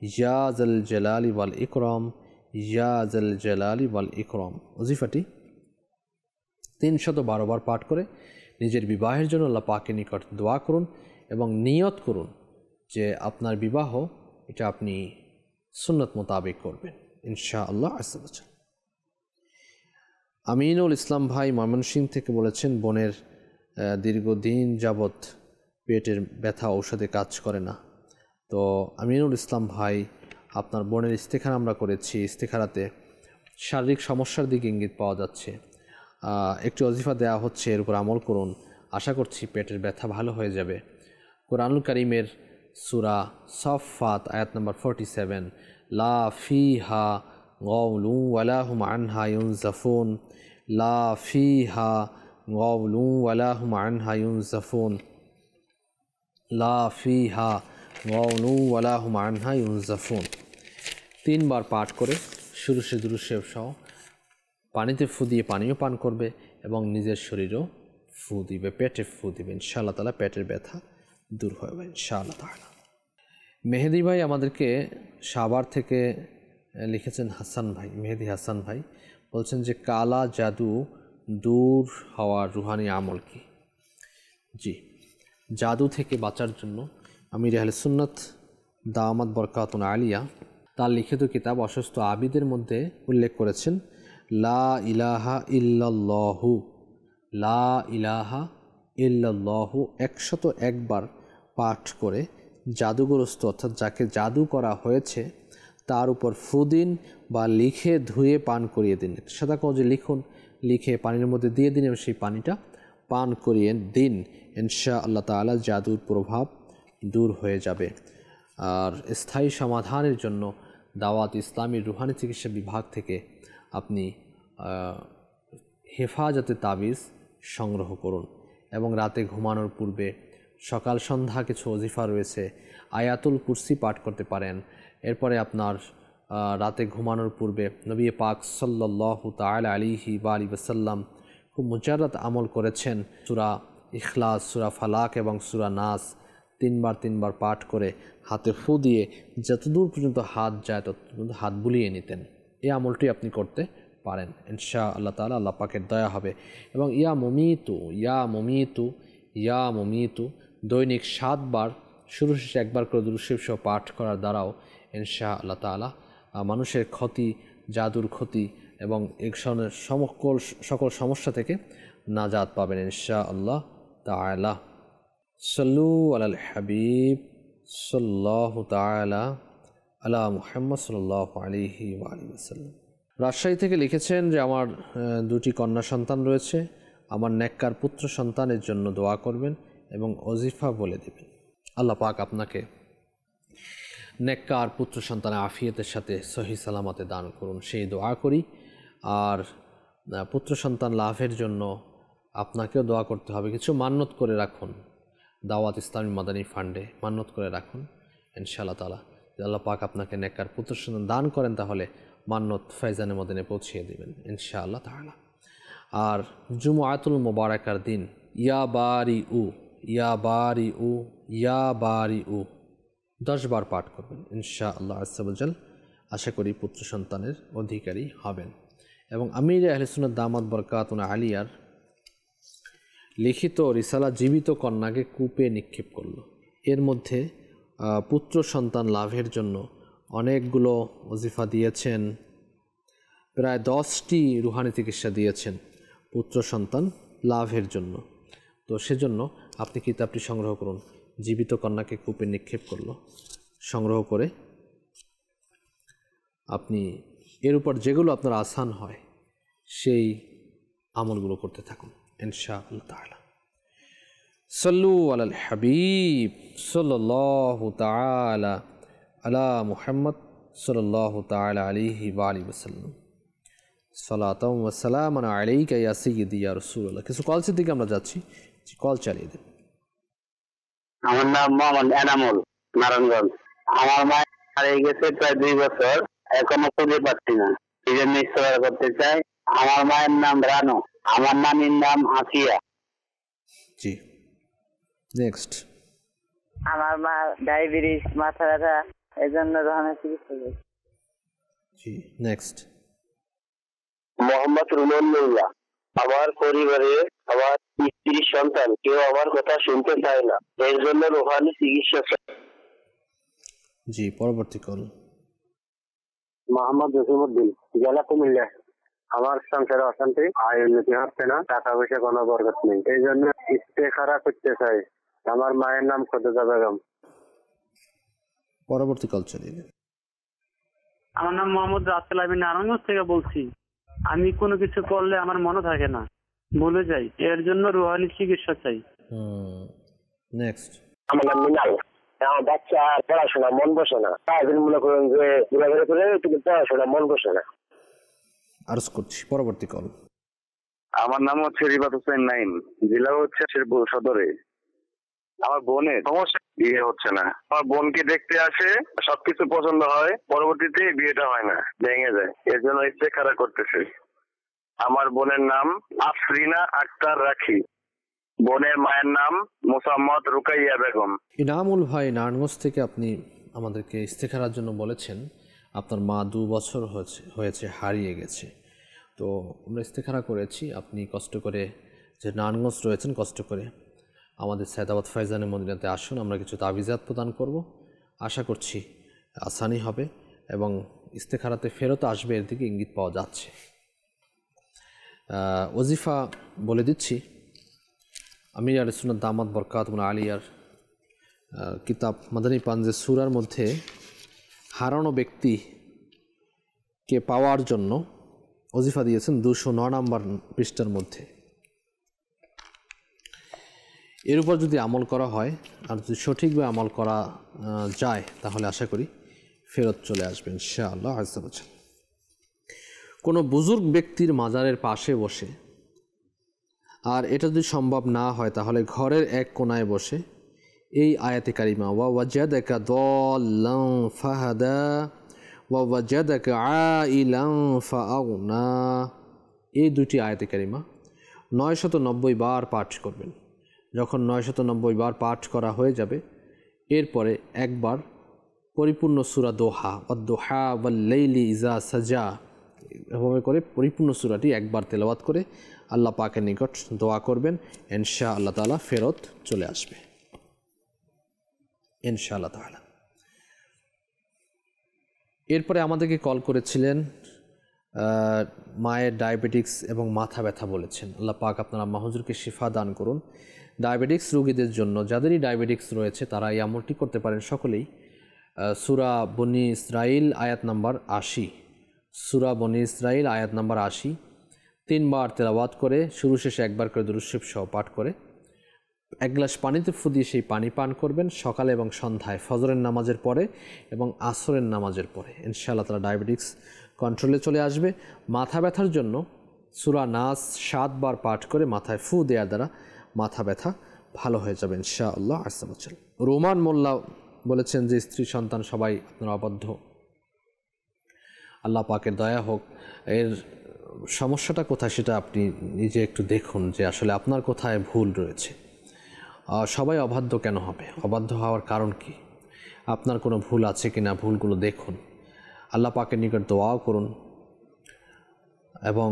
ইয়া জাল জালালি ওয়াল ইকরাম, ইয়া জাল জালালি ওয়াল ইকরাম ওজিফাটি 312 বার পাঠ করে নিজের বিবাহের জন্য আল্লাহ পাকের নিকট দোয়া করুন এবং নিয়ত করুন যে আপনার বিবাহ এটা আপনি সুন্নত মোতাবেক করবেন ইনশাআল্লাহ আযজা ওয়া জাল। আমিনুল ইসলাম ভাই ময়মনসিংহ থেকে বলেছেন বোনের দীর্ঘদিন যাবৎ পেটের ব্যথা ঔষধে কাজ করে না। তো আমিনুল ইসলাম ভাই আপনার বোনের ইস্তেখারা আমরা করেছি, ইস্তেখারাতে শারীরিক সমস্যার দিকে ইঙ্গিত পাওয়া যাচ্ছে, একটি ওজিফা দেওয়া হচ্ছে, এর উপর আমল করুন, আশা করছি পেটের ব্যথা ভালো হয়ে যাবে। কোরআনুল কারীমের সূরা সাফফাত আয়াত নম্বর 47 লা ফিহা গাওলু ওয়ালা হুম আনহা ইউনজাফুন, লা ফিহা গাওলু ওয়ালা হুম আনহা ইউনজাফুন, লা ফিহা গাওলু ওয়ালা হুম আনহা ইউনজাফুন 3 বার পাঠ করে শুরুশে দুরুশে সহ পানিতে ফু দিয়ে পানিও পান করবে এবং নিজের শরীরও ফু দিবে, পেটে ফু দিবে ইনশাআল্লাহ তাআলা, পেটের ব্যথা দূর হবে ইনশাআল্লাহ তাআলা। মেহেদি ভাই আমাদেরকে সাভার থেকে লিখেছেন, হাসান ভাই, মেহেদি হাসান ভাই বলছেন যে কালা জাদু দূর হওয়ার রুহানি আমল কি? জি, জাদু থেকে বাঁচার জন্য আমির আহলে সুন্নাত দামাত বরকাতুন আলিয়া তার লিখিত কিতাব অসুস্থ আবিদের মধ্যে উল্লেখ করেছেন লা ইলাহা ইল্লাল্লাহু, লা ইলাহা ইল্লাল্লাহু 101 বার পাঠ করে জাদুগ্রস্ত অর্থাৎ যাকে জাদু করা হয়েছে তার উপর ফু দিন বা লিখে ধুয়ে পান করিয়ে দিন। সাদা কাগজে লিখুন, লিখে পানির মধ্যে দিয়ে দিন এবং সেই পানিটা পান করিয়ে দিন, ইনশাআল্লাহ তাআলা জাদুর প্রভাব দূর হয়ে যাবে। আর স্থায়ী সমাধানের জন্য দাওয়াত ইসলামী রুহানি চিকিৎসা বিভাগ থেকে আপনি হেফাজতে তাবিজ সংগ্রহ করুন এবং রাতে ঘুমানোর পূর্বে সকাল সন্ধ্যা কিছু ওজিফা রয়েছে, আয়াতুল কুরসি পাঠ করতে পারেন। এরপরে আপনার রাতে ঘুমানোর পূর্বে নবী পাক সাল্লাল্লাহু তাআলা আলাইহি ওয়া আলিহি ওয়াসাল্লাম খুব মুজাররাত আমল করেছেন। সূরা ইখলাস, সূরা ফালাক এবং সূরা নাস তিনবার পাঠ করে হাতে ফু দিয়ে যতদূর পর্যন্ত হাত যায় তত পর্যন্ত হাত বুলিয়ে নিতেন। এই আমলটি আপনি করতে পারেন, ইনশাআল্লাহ তাআলা আল্লাহ পাকের দয়া হবে। এবং ইয়া মুমিতু দৈনিক 7 বার শুরু শেষে একবার করে দুরূদ শরীফ সহ পাঠ করার দ্বারাও ইনশাআল্লাহ তাআলা মানুষের ক্ষতি, জাদুর ক্ষতি এবং এক সকল সমস্যা থেকে নাজাত পাবেন ইনশাআল্লাহ তাআলা। সাল্লু আলাল হাবিব সাল্লাল্লাহু তাআলা আলা মুহাম্মদ সাল্লাল্লাহু আলাইহি ওয়া আলিহি ওয়াসাল্লাম। রাজশাহী থেকে লিখেছেন যে আমার 2টি কন্যা সন্তান রয়েছে, আমার নেককার পুত্র সন্তানের জন্য দোয়া করবেন এবং ওজিফা বলে দেবেন। আল্লাহ পাক আপনাকে নেককার পুত্র সন্তানের আফিয়তের সাথে সহি সালামতে দান করুন, সেই দোয়া করি। আর পুত্র সন্তান লাভের জন্য আপনাকেও দোয়া করতে হবে। কিছু মান্যত করে রাখুন, দাওয়াত ইসলামী মাদানী ফান্ডে মান্যত করে রাখুন ইনশাআল্লাহ তাআলা। আল্লাহ পাক আপনাকে নেককার পুত্র সন্তান দান করেন, তাহলে মান্যত ফাইজানে মদিনে পৌঁছিয়ে দেবেন ইনশাআল্লাহ তাআলা। আর জুমআতুল মুবারাকার দিন ইয়া বারিউ 10 বার পাঠ করবেন ইনশাআল্লাহ আযজা ওয়া জাল। আশা করি পুত্র সন্তানের অধিকারী হবেন। এবং আমির আহলে সুন্নাত দামাত বরকাতুনা আলিয়ার লিখিত রিসালা জীবিত কন্যাকে কূপে নিক্ষেপ করল। এর মধ্যে পুত্র সন্তান লাভের জন্য অনেকগুলো ওজিফা দিয়েছেন, প্রায় 10টি রুহানি চিকিৎসা দিয়েছেন পুত্র সন্তান লাভের জন্য। তো সেজন্য আপনি কিতাবটি সংগ্রহ করুন, জীবিত কন্যাকে কূপে নিক্ষেপ করল। সংগ্রহ করে আপনি এর উপর যেগুলো আপনার আসান হয় সেই আমলগুলো করতে থাকুন ইনশাআল্লাহ তাআলা। সাল্লু আলাল হাবিব সাল্লাল্লাহু তাআলা আলা মুহাম্মদ সাল্লাল্লাহু তাআলা আলাইহি ওয়া আলিহি ওয়াসাল্লাম। সালাতাম ওয়া সালামান আলাইকা ইয়া সাইয়্যিদি ইয়া রাসূলুল্লাহ। কিছু কলসের দিকে আমরা যাচ্ছি, কল চালিয়ে দেন। আমার নাম মোহাম্মদ এনামুল, নারায়ণগঞ্জ। আমার মা হারিয়ে গেছে প্রায় 2 বছর, এখনো খুঁজে পাচ্ছি না। এই জন্য ইস্তেগফার করতে চাই। আমার মায়ের নাম রানু, আমার নানির নাম আসিয়া। জি, নেক্সট। আমার মা ডায়াবেটিস, মাথা ব্যথা, এই জন্য রোহানের চিকিৎসা করছি। জি, নেক্সট। মোহাম্মদ রুমানুল্লাহ। আমার পরিবারে আমার স্ত্রী সন্তান কেউ আমার কথা শুনতে চায় না, এর জন্য রোহানি চিকিৎসা চাই। জি, পরবর্তী কল। মোহাম্মদ জসিমউদ্দিন, জেলা কুমিল্লা। আমার সংসারে অশান্তি, আয় উন্নতি হচ্ছে না, টাকা পয়সা কোনো বরকত নেই, এই জন্য ইস্তেখারা করতে চাই। আমার মায়ের নাম খোদেজা বেগম। পরবর্তী কল চালিয়ে দেন। আমার নাম মোহাম্মদ রাসেল, আমি নারায়ণগঞ্জ থেকে বলছি। আমি কোনো কিছু করলে আমার মনে থাকে না, ভুলে যাই, এর জন্য রুহানি চিকিৎসা চাই। নেক্সট। আমার নাম মিনাল। আমার বাচ্চা পড়াশোনা মন বসে না, তাই মনে করেন যে ঘুরাঘুরি করে কিন্তু পড়াশোনা মন বসে না। আরজ করছি, পরবর্তী কল। আমার নাম হচ্ছে রিবাত হোসেন নাইম, জেলা হচ্ছে শেরপুর সদরে। আমার বোনের সমস্যা, বিয়ে হচ্ছে না। আমার বোনকে দেখতে আসে, সবকিছু পছন্দ হয়, পরবর্তীতে বিয়েটা হয় না, ভেঙে যায়, এর জন্য ইস্তেখারা করতেছে। আমার বোনের নাম আফরিনা আক্তার রাখি, বোনের মায়ের নাম মোসাম্মদ রুকাইয়া বেগম। ইনামুল ভাই নারায়ণগঞ্জ থেকে আপনি আমাদেরকে ইস্তেখারার জন্য বলেছেন আপনার মা 2 বছর হয়েছে হারিয়ে গেছে। তো আমরা ইস্তেখারা করেছি, আপনি কষ্ট করে যে নারায়ণগঞ্জ রয়েছেন কষ্ট করে আমাদের সায়দাবাদ ফাইজানে মদিনাতে আসুন, আমরা কিছু তাবিজাত প্রদান করব। আশা করছি আসানি হবে এবং ইস্তেখারাতে ফেরত আসবে, এর দিকে ইঙ্গিত পাওয়া যাচ্ছে। ওজিফা বলে দিচ্ছি। আমির আহলে সুন্নাত দামাত বরকাতুনা আলিয়ার কিতাব মাদানী পাঞ্জে সূরার মধ্যে হারানো ব্যক্তিকে পাওয়ার জন্য ওজিফা দিয়েছেন 209 নম্বর পৃষ্ঠার মধ্যে। এর উপর যদি আমল করা হয় আর যদি সঠিকভাবে আমল করা যায় তাহলে আশা করি ফেরত চলে আসবে ইনশাআল্লাহ আযজা ওয়া জাল। কোনো বুজুর্গ ব্যক্তির মাজারের পাশে বসে, আর এটা যদি সম্ভব না হয় তাহলে ঘরের এক কোণায় বসে এই আয়াতে কারিমা ওয়া ওয়াজাদাকা দাল্লান ফাহাদা ওয়া ওয়াজাদাকা আইলান ফাআগনা, এই দুটি আয়াতে কারিমা 990 বার পাঠ করবেন। যখন 990 বার পাঠ করা হয়ে যাবে, এরপরে একবার পরিপূর্ণ সূরা দোহা ওয়াদ-দুহা ওয়াল-লাইলি ইযা সাজা এভাবে করে পরিপূর্ণ সূরাটি একবার তেলাওয়াত করে আল্লাহ পাকের নিকট দোয়া করবেন, ইনশাআল্লাহ তাআলা ফেরত চলে আসবে ইনশাআল্লাহ তাআলা। এরপরে আমাদেরকে কল করেছিলেন, মায়ের ডায়াবেটিক্স এবং মাথা ব্যথা বলেছেন। আল্লাহ পাক আপনার আম্মা হুজুরকে শিফা দান করুন। ডায়াবেটিক্স রোগীদের জন্য, যাদেরই ডায়াবেটিক্স রয়েছে তারা এই আমলটি করতে পারেন সকলেই। সূরা বনি ইসরাইল আয়াত নাম্বার 80, সূরা বনি ইসরাইল আয়াত নাম্বার 80 3বার তেলাওয়াত করে শুরু শেষে একবার করে দুরূদ শরীফ সহ পাঠ করে 1 গ্লাস পানিতে ফু দিয়ে সেই পানি পান করবেন সকালে এবং সন্ধ্যায়, ফজরের নামাজের পরে এবং আসরের নামাজের পরে। ইনশাআল্লাহ তাআলা ডায়াবেটিক্স কন্ট্রোলে চলে আসবে। মাথা ব্যথার জন্য সূরা নাস 7 বার পাঠ করে মাথায় ফু দেওয়ার দ্বারা মাথা ব্যথা ভালো হয়ে যাবে ইনশাআল্লাহ। রোমান মোল্লা বলেছেন যে স্ত্রী সন্তান সবাই আপনার আবদ্ধ, আল্লাহ পাকের দয়া হোক। এর সমস্যাটা কোথায় সেটা আপনি নিজে একটু দেখুন যে আসলে আপনার কোথায় ভুল রয়েছে। সবাই অবাধ্য কেন হবে? অবাধ্য হওয়ার কারণ কি? আপনার কোনো ভুল আছে কি না, ভুলগুলো দেখুন, আল্লাহ পাকের নিকট দোয়াও করুন এবং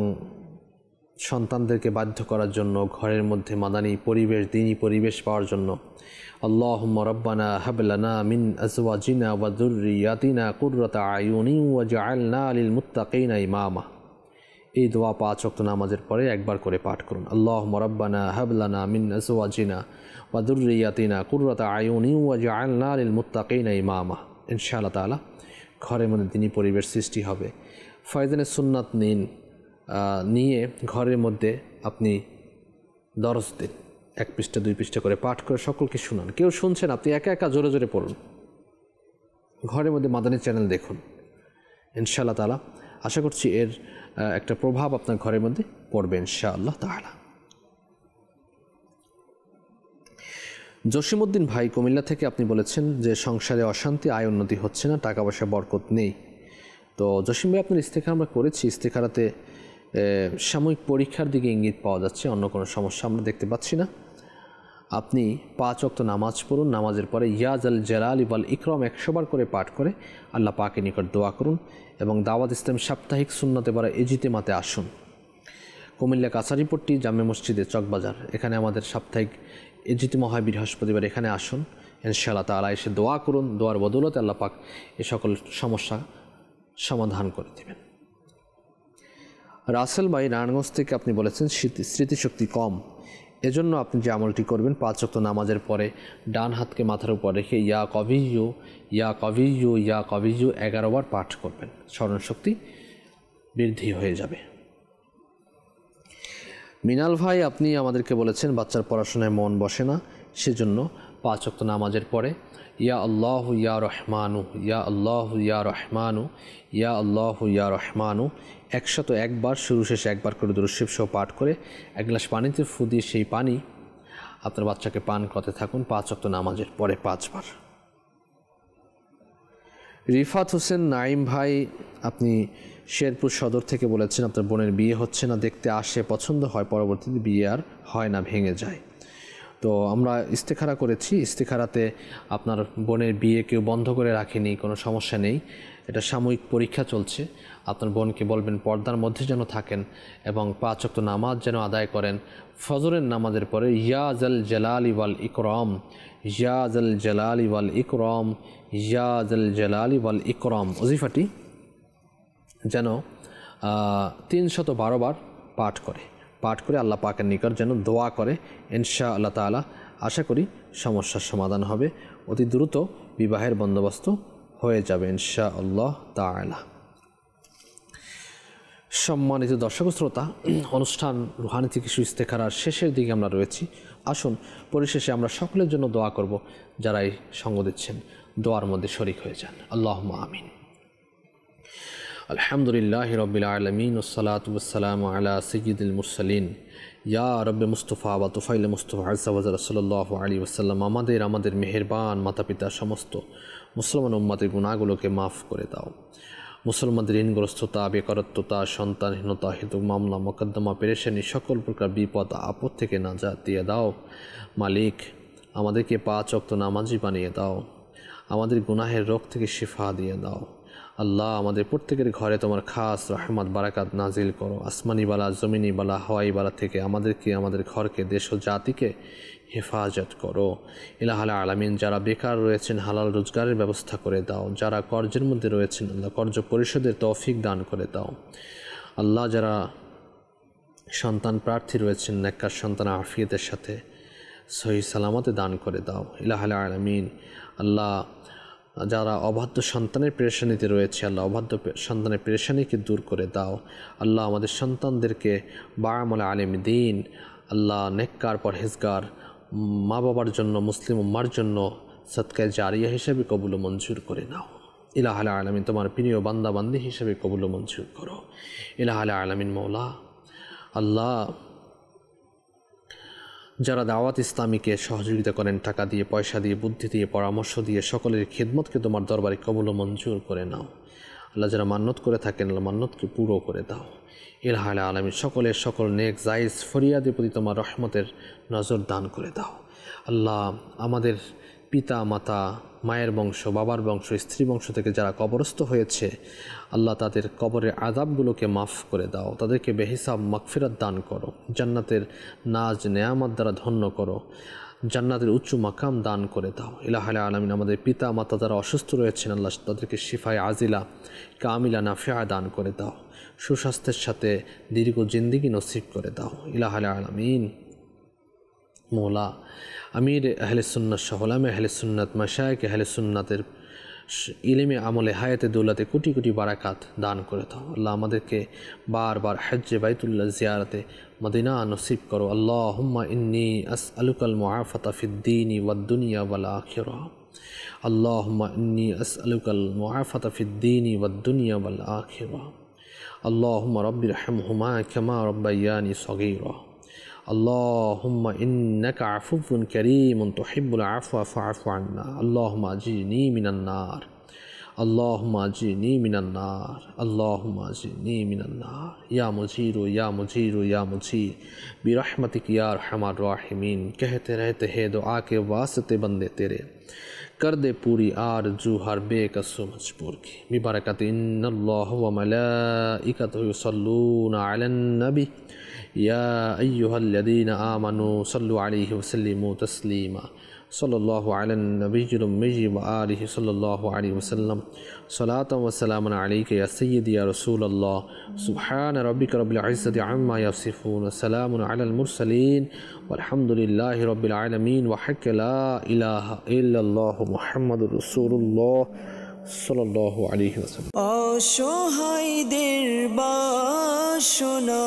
সন্তানদেরকে বাধ্য করার জন্য ঘরের মধ্যে মাদানী পরিবেশ, দ্বীনি পরিবেশ পাওয়ার জন্য আল্লাহুম্মা রাব্বানা হাব লানা মিন আজওয়াজিনা ওয়া যুররিয়াতিনা কুররাতা আয়ুনি ওয়াজআলনা লিল মুত্তাকিনা ইমামা। এই দোয়া 5 ওয়াক্ত নামাজের পরে একবার করে পাঠ করুন। আল্লাহুম্মা রাব্বানা হাব লানা মিন আজওয়াজিনা ওয়া যুররিয়াতিনা কুররাতা আয়ুনি ওয়াজআলনা লিল মুত্তাকিনা ইমামা। ইনশাআল্লাহ তাআলা ঘরের মধ্যে দ্বীনি পরিবেশ সৃষ্টি হবে। ফয়জানে সুন্নাত নিয়ে ঘরের মধ্যে আপনি দরস দিন, 1 পৃষ্ঠা 2 পৃষ্ঠা করে পাঠ করে সকলকে শোনান। কেউ শুনছেন, আপনি একা একা জোরে জোরে পড়ুন। ঘরের মধ্যে মাদানী চ্যানেল দেখুন। ইনশাআল্লাহ তাআলা আশা করছি এর একটা প্রভাব আপনার ঘরের মধ্যে পড়বে ইনশাআল্লাহ তাআলা। জসিমউদ্দিন ভাই কুমিল্লা থেকে আপনি বলেছেন যে সংসারে অশান্তি, আয় উন্নতি হচ্ছে না, টাকা পয়সা বরকত নেই। তো জসিম ভাই, আপনার ইস্তেখারা আমরা করেছি, ইস্তেখারাতে সাময়িক পরীক্ষার দিকে ইঙ্গিত পাওয়া যাচ্ছে, অন্য কোনো সমস্যা আমরা দেখতে পাচ্ছি না। আপনি 5 ওয়াক্ত নামাজ পড়ুন, নামাজের পরে ইয়া জাল জালালি ওয়াল ইকরাম 100 বার করে পাঠ করে আল্লাহ পাকের নিকট দোয়া করুন এবং দাওয়াত ইসলাম সাপ্তাহিক সুন্নতে বারা ইজতিমাতে আসুন। কুমিল্লা কাছারিপট্টি জামে মসজিদে চকবাজার, এখানে আমাদের সাপ্তাহিক ইজতিমা হয় বৃহস্পতিবার, এখানে আসুন ইনশাআল্লাহ তাআলা। এসে দোয়া করুন, দোয়ার বদৌলতে আল্লাহ পাক এ সকল সমস্যা সমাধান করে দেবেন। রাসেল ভাই নারায়ণগঞ্জ থেকে আপনি বলেছেন স্মৃতিশক্তি কম, এজন্য আপনি যে আমলটি করবেন 5 ওয়াক্ত নামাজের পরে ডান হাতকে মাথার উপর রেখে ইয়া কবিয়্যু ইয়া কবিয়্যু ইয়া কবিয়্যু 11 বার পাঠ করবেন, স্মরণশক্তি বৃদ্ধি হয়ে যাবে। মিনাল ভাই, আপনি আমাদেরকে বলেছেন বাচ্চার পড়াশোনায় মন বসে না, সেজন্য 5 ওয়াক্ত নামাজের পরে ইয়া আল্লাহু ইয়া রহমানু ইয়া আল্লাহু ইয়া রহমানু ইয়া আল্লাহু ইয়া রহমানু 101 বার শুরু শেষে একবার করে দুরূদ শরীফ সহ পাঠ করে 1 গ্লাস পানিতে ফু দিয়ে সেই পানি আপনার বাচ্চাকে পান করতে থাকুন 5 ওয়াক্ত নামাজের পরে 5 বার। রিফাত হোসেন নাইম ভাই, আপনি শেরপুর সদর থেকে বলেছেন আপনার বোনের বিয়ে হচ্ছে না, দেখতে আসে, পছন্দ হয়, পরবর্তীতে বিয়ে আর হয় না, ভেঙে যায়। তো আমরা ইস্তেখারা করেছি, ইস্তেখারাতে আপনার বোনের বিয়ে কেউ বন্ধ করে রাখেনি, কোনো সমস্যা নেই, এটা সাময়িক পরীক্ষা চলছে। আপনার বোনকে বলবেন পর্দার মধ্যে যেন থাকেন এবং 5 ওয়াক্ত নামাজ যেন আদায় করেন। ফজরের নামাজের পরে ইয়া জাল জালালি ওয়াল ইকরাম ইয়া জাল জালালি ওয়াল ইকরাম ইয়া জাল জালালি ওয়াল ইকরাম ওজিফাটি যেন 312 বার পাঠ করে আল্লাহ পাকের নিকট যেন দোয়া করে। ইনশাআল্লাহ তাআলা আশা করি সমস্যার সমাধান হবে, অতি দ্রুত বিবাহের বন্দোবস্ত হয়ে যাবে ইনশাআল্লাহ তাআলা। সম্মানিত দর্শক শ্রোতা, অনুষ্ঠান রুহানি থেকে ইস্তেখারার শেষের দিকে আমরা রয়েছি। আসুন পরিশেষে আমরা সকলের জন্য দোয়া করব, যারাই সঙ্গ দিচ্ছেন দোয়ার মধ্যে শরীক হয়ে যান। আল্লাহুম্মা আমিন। আলহামদুলিল্লাহি রাব্বিল আলামিন ওয়াসসালাতু ওয়াসসালামু আলা সাইয়্যিদিল মুরসালিন ইয়া রব্বে মুস্তফা বা তুফাইলে মুস্তফা আজ্জাওয়াজাল সাল্লাল্লাহু আলাইহি ওয়াসাল্লাম, আমাদের মেহেরবান মাতা পিতা সমস্ত মুসলমান উম্মতের গুনাহগুলোকে মাফ করে দাও। মুসলমানদের ঋণগ্রস্ততা, বেকারত্বতা, সন্তানহীনতা, হেতু মামলা মোকদ্দমা, পেরেশানি, সকল প্রকার বিপদ আপদ থেকে নাজাত দিয়ে দাও। মালিক, আমাদেরকে 5 ওয়াক্ত নামাজি বানিয়ে দাও। আমাদের গুনাহের রোগ থেকে শিফা দিয়ে দাও। আল্লাহ, আমাদের প্রত্যেকের ঘরে তোমার খাস রহমত বারাকাত নাজিল করো। আসমানি বালা, জমিনি বালা, হাওয়াই বালা থেকে আমাদেরকে, আমাদের ঘরকে, দেশ ও জাতিকে হেফাজত করো। ইলাহাল আলামিন, যারা বেকার রয়েছেন হালাল রোজগারের ব্যবস্থা করে দাও। যারা কর্জের মধ্যে রয়েছেন আল্লাহ কর্জ পরিশোধের তৌফিক দান করে দাও। আল্লাহ, যারা সন্তান প্রার্থী রয়েছেন নেককার সন্তান আফিয়তের সাথে সহি সালামতে দান করে দাও। ইলাহাল আলামিন, আল্লাহ, যারা অবাধ্য সন্তানের পেরেশানিতে রয়েছে আল্লাহ অবাধ্য সন্তানের পেরেশানিকে দূর করে দাও। আল্লাহ, আমাদের সন্তানদেরকে বারামুল আলিম দিন, আল্লাহ নেককার পরহেজগার, মা বাবার জন্য, মুসলিম উম্মার জন্য সদকায়ে জারিয়া হিসেবে কবুল ও মঞ্জুর করে নাও। ইলাহাল আলামিন, তোমার প্রিয় বান্দা বান্দি হিসেবে কবুল ও মঞ্জুর করো। ইলাহাল আলামিন মওলা, আল্লাহ, যারা দাওয়াত ইসলামীকে সহযোগিতা করেন টাকা দিয়ে, পয়সা দিয়ে, বুদ্ধি দিয়ে, পরামর্শ দিয়ে, সকলের খিদমতকে তোমার দরবারে কবুল ও মঞ্জুর করে নাও। আল্লাহ, যারা মান্নত করে থাকেন আল্লাহ মান্নতকে পুরো করে দাও। ইলাহাল আলামিন, সকলের সকল নেক জায়েজ ফরিয়াদের প্রতি তোমার রহমতের নজর দান করে দাও। আল্লাহ, আমাদের পিতা মাতা, মায়ের বংশ, বাবার বংশ, স্ত্রী বংশ থেকে যারা কবরস্থ হয়েছে আল্লাহ, তাদের কবরের আযাবগুলোকে মাফ করে দাও। তাদেরকে বেহিসাব মাগফিরাত দান করো। জান্নাতের নাজ নেয়ামত দ্বারা ধন্য করো। জান্নাতের উচ্চ মাকাম দান করে দাও। ইলাহাল আলামিন, আমাদের পিতা মাতা যারা অসুস্থ রয়েছেন আল্লাহ, তাদেরকে শিফায়ে আজিলা কামিলা নাফিয়া দান করে দাও। সুস্বাস্থ্যের সাথে দীর্ঘ জিন্দিগি নসিব করে দাও। ইলাহাল আলামিন মৌলা, আমির আহলে সুন্নাত সহ ওলামায়ে আহলে সুন্নাত, মাশায়েখ আহলে সুন্নাতের ইলমে আমলে হায়াতে দৌলতে কোটি কোটি বারাকাত দান করে দাও। আল্লাহ, আমাদেরকে বারবার হজ্জে বাইতুল্লাহ জিয়ারতে মদিনা নসিব করো। আল্লাহুম্মা ইন্নী আসআলুকাল মুআফাতা ফিদ-দীনি ওয়াদ-দুনিয়া ওয়াল আখিরাহ। আল্লাহুম্মা ইন্নী আসআলুকাল মুআফাতা ফিদ-দীনি ওয়াদ-দুনিয়া ওয়াল আখিরাহ। আল্লাহুম্মা রাব্বিরহামহুমা কামা রাব্বায়ানি সগীরা। اللهم إنك عفو كريم تحب العفو فاعف عنا. اللهم أجرني من النار. اللهم أجرني من النار. اللهم أجرني من النار. يا مجير يا مجير يا مجير برحمتك يا أرحم الراحمين. कहते रहते हैं दुआ के वास्ते बंदे तेरे, कर दे पूरी आरज़ू हर बेकसो मजबूर की। बिबरकत इन्नल्लाह व मलाइकतहु युसल्लूना अलन नबी या अय्युहल्लज़ीना आमनू सल्लु अलैहि वसल्लिमू तस्लीमा। सल्लल्लाहु अला नबिय्यिल उम्मी व आलिहि सल्लल्लाहु अलैहि वसल्लम। सलातन व सलामन अलैका या सय्यदी या रसूलल्लाह। सुब्हान रब्बिका रब्बिल इज़्ज़ति अम्मा यसिफून, सलामुन अलल मुरसलीन वल्हम्दुलिल्लाहि रब्बिल आलमीन। व हक़ ला इलाहा इल्लल्लाहु मुहम्मदुर रसूलुल्लाह সাল্লাল্লাহু আলাইহি ওয়াসাল্লাম। অসহায়দের বাসনা